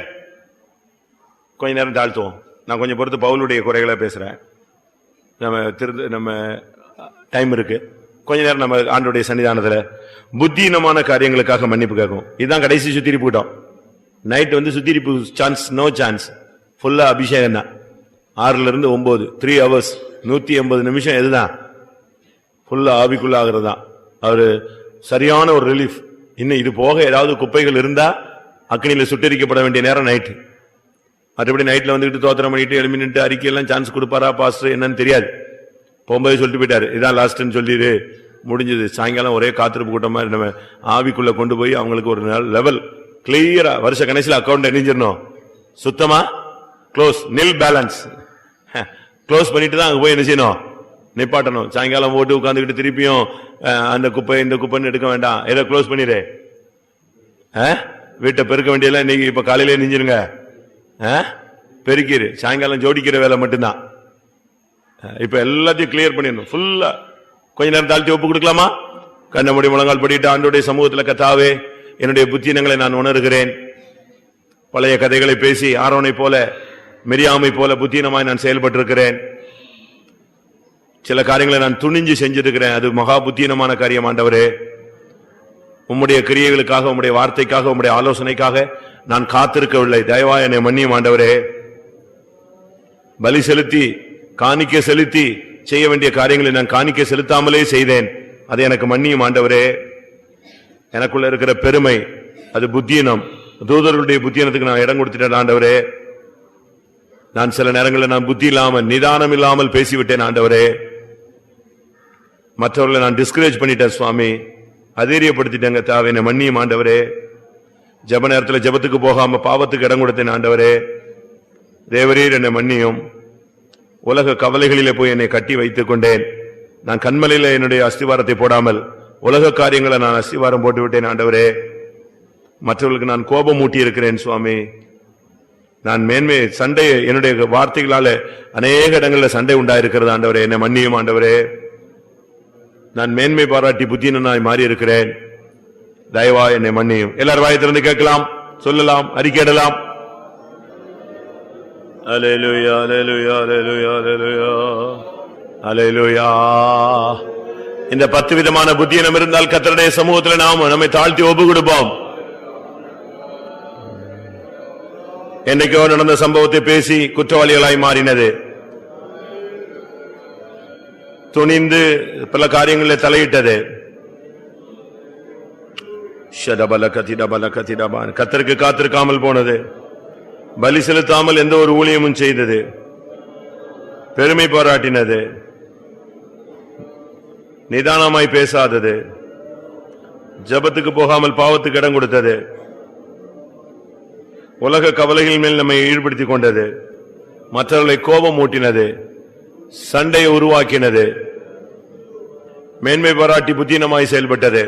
கொஞ்ச நேரம் தாழ்த்துவோம். நான் கொஞ்சம் பொறுத்து பவுலுடைய குறைகளை பேசுறேன். நம்ம டைம் இருக்கு. கொஞ்ச நேரம் நம்ம ஆண்டவருடைய சன்னிதானத்துல புத்தியினமான காரியங்களுக்காக மன்னிப்பு கேட்கும். இதுதான் கடைசி சுத்திரிப்பு கூட்டம். நைட் சுத்திரிப்பு சான்ஸ், நோ சான்ஸ். ஃபுல்லா அபிஷேகம் தான். 6-9 3 hours 180 நிமிஷம். எதுதான்? ஃபுல்லா ஆவிக்குள்ள ஆகிறது தான். அவரு சரியான ஒரு ரிலீஃப். இன்னும் இது போக ஏதாவது குப்பைகள் இருந்தா அக்னியில சுட்டரிக்கப்பட வேண்டிய நேரம் நைட்டு. மற்றபடி நைட்ல வந்துட்டு தோத்திரம் பண்ணிட்டு எழுப்பி நின்று அறிக்கையெல்லாம் சான்ஸ் கொடுப்பாரா பாஸ்டர் என்னன்னு தெரியாது. போகும்போது சொல்லிட்டு போயிட்டாரு, இதான் லாஸ்ட்ன்னு சொல்லிடு, முடிஞ்சது. சாயங்காலம் ஒரே காத்திருப்பு கூட்டமா நம்ம ஆவிக்குள்ள கொண்டு போய் அவங்களுக்கு ஒரு லெவல் கிளியரா வருஷ கணேசில் அக்கௌண்ட் எண்ணிஞ்சிடணும். சுத்தமா க்ளோஸ், நில் பேலன்ஸ் க்ளோஸ் பண்ணிட்டு தான் அங்க போய் என்ன செய்யணும்? நிப்பாட்டணும். சாயங்காலம் போட்டு உட்காந்துக்கிட்டு திருப்பியும் அந்த குப்பை இந்த குப்பைன்னு எடுக்க வேண்டாம். ஏதோ க்ளோஸ் பண்ணிடு. வீட்டை பெருக்க வேண்டியெல்லாம் இன்னைக்கு இப்ப காலையிலே நெஞ்சிருங்க. பெருக்கிரு. சாயங்காலம் ஜோடிக்கிற வேலை மட்டும்தான். இப்ப எல்லாத்தையும் கிளியர் பண்ணிடணும் ஃபுல்லா. கொஞ்ச நேரம் தாழ்த்தி ஒப்பு கொடுக்கலாமா? கண்ண மூடி முழங்கால் படிட்டு ஆண்டவருடைய சமூகத்துல, கர்த்தாவே என்னுடைய புத்தியினங்களை நான் உணர்கிறேன். பழைய கதைகளை பேசி ஆரோனை போல மிரியாமை போல புத்தியினமாய் நான் செயல்பட்டிருக்கிறேன். சில காரியங்களை நான் துணிஞ்சு செஞ்சிருக்கிறேன். அது மகா புத்தியினமான காரியம். ஆண்டவரே, உம்முடைய கிரியைகளுக்காக, உம்முடைய வார்த்தைக்காக, உம்முடைய ஆலோசனைக்காக நான் காத்திருக்கவில்லை. தயவா என்னை மன்னியும் ஆண்டவரே. பலி செலுத்தி காணிக்கை செலுத்தி செய்ய வேண்டிய காரியங்களை நான் காணிக்கை செலுத்தாமலே செய்தேன். அதை எனக்கு மன்னியும் ஆண்டவரே. எனக்குள்ள இருக்கிற பெருமை, அது புத்தியினம், தூதர்களுடைய புத்தியினத்துக்கு நான் இடம் கொடுத்துட்டேன் ஆண்டவரே. நான் சில நேரங்களில் நான் புத்தி இல்லாமல் நிதானம் இல்லாமல் பேசிவிட்டேன் ஆண்டவரே. மற்றவர்களை நான் டிஸ்கரேஜ் பண்ணிட்டேன் சுவாமி, அதீரியப்படுத்திட்டேங்க. தாவே என்னை மன்னியும் ஆண்டவரே. ஜெப நேரத்தில் ஜெபத்துக்கு போகாம பாவத்துக்கு இடம் கொடுத்தேன் ஆண்டவரே. தேவரீர் என்னை மன்னியும். உலக கவலைகளிலே போய் என்னை கட்டி வைத்துக் கொண்டேன். நான் கண்மலையில என்னுடைய அஸ்திவாரத்தை போடாமல் உலக காரியங்களை நான் அஸ்திவாரம் போட்டு விட்டேன் ஆண்டவரே. மற்றவர்களுக்கு நான் கோபம் மூட்டி இருக்கிறேன் சுவாமி. நான் மேன்மை சண்டை என்னுடைய வார்த்தைகளால அநேக இடங்களில் சண்டை உண்டாயிருக்கிறது ஆண்டவரே. என்னை மன்னியும் ஆண்டவரே. நான் மேன்மை பாராட்டி புத்தியனாய் மாறி இருக்கிறேன். தயவா என்னை மன்னியும். எல்லாரும் வாயத்திலிருந்து கேட்கலாம், சொல்லலாம், அறிக்கையிடலாம். அல்லேலூயா, அல்லேலூயா, அல்லேலூயா, அல்லேலூயா, அல்லேலூயா. இந்த 10 விதமான புத்தியனம் இருந்தால் கர்த்தருடைய சமூகத்தில் நாம் நம்மை தாழ்த்தி ஒப்பு கொடுப்போம். என்னைக்கோ நடந்த சம்பவத்தை பேசி குற்றவாளிகளாய் மாறினது, துணிந்து பல காரியங்களில் தலையிட்டது, கர்த்தருக்கு காத்திருக்காமல் போனது, பலி செலுத்தாமல் எந்த ஒரு ஊழியமும் செய்தது, பெருமை பாராட்டினது, நிதானமாய் பேசாதது, ஜெபத்துக்கு போகாமல் பாவத்துக்கு இடம் கொடுத்தது, உலக கவலைகள் மேல் நம்மை ஈடுபடுத்திக் கொண்டது, மற்றவர்களை கோபம் ஊட்டினது, சண்டையை உருவாக்கினது, மேன்மை பாராட்டி புத்தீனமாய் செயல்பட்டது.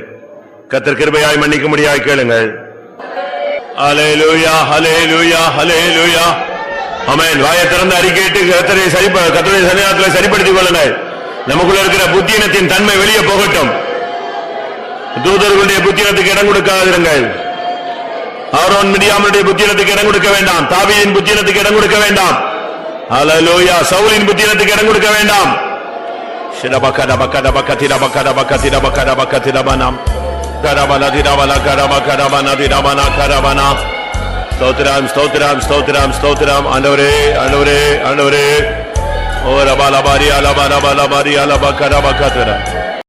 கர்த்தர் கிருபையாய் மன்னிக்க முடியாய் கேளுங்கள். அல்லேலூயா, அல்லேலூயா, அல்லேலூயா. ஆமென். வாயை திறந்து அறிக்கையிட்டு கர்த்தரை சன்னிதானத்தில் சரிப்படுத்திக் கொள்ளுங்கள். நமக்குள்ள இருக்கிற புத்தீனத்தின் தன்மை வெளியே போகட்டும். தூதர்களுடைய புத்தீனத்துக்கு இடம் கொடுக்காதிருங்கள். ஆரோன் மிரியாமுடைய புத்தீனத்துக்கு இடம் கொடுக்க வேண்டாம். தாவீதின் புத்தீனத்துக்கு இடம் கொடுக்க வேண்டாம். அல்லேலூயா. சவுலின் புத்தீனத்துக்கு இடம் கொடுக்க வேண்டாம். ஸ்தோத்திரம், ஸ்தோத்திரம், ஸ்தோத்திரம், ஸ்தோத்திரம். ஆண்டவரே, ஆண்டவரே, ஆண்டவரே. ஓ ரபா லபாரி அலபா ரபா லபாரி அலபா கரபா கதரா.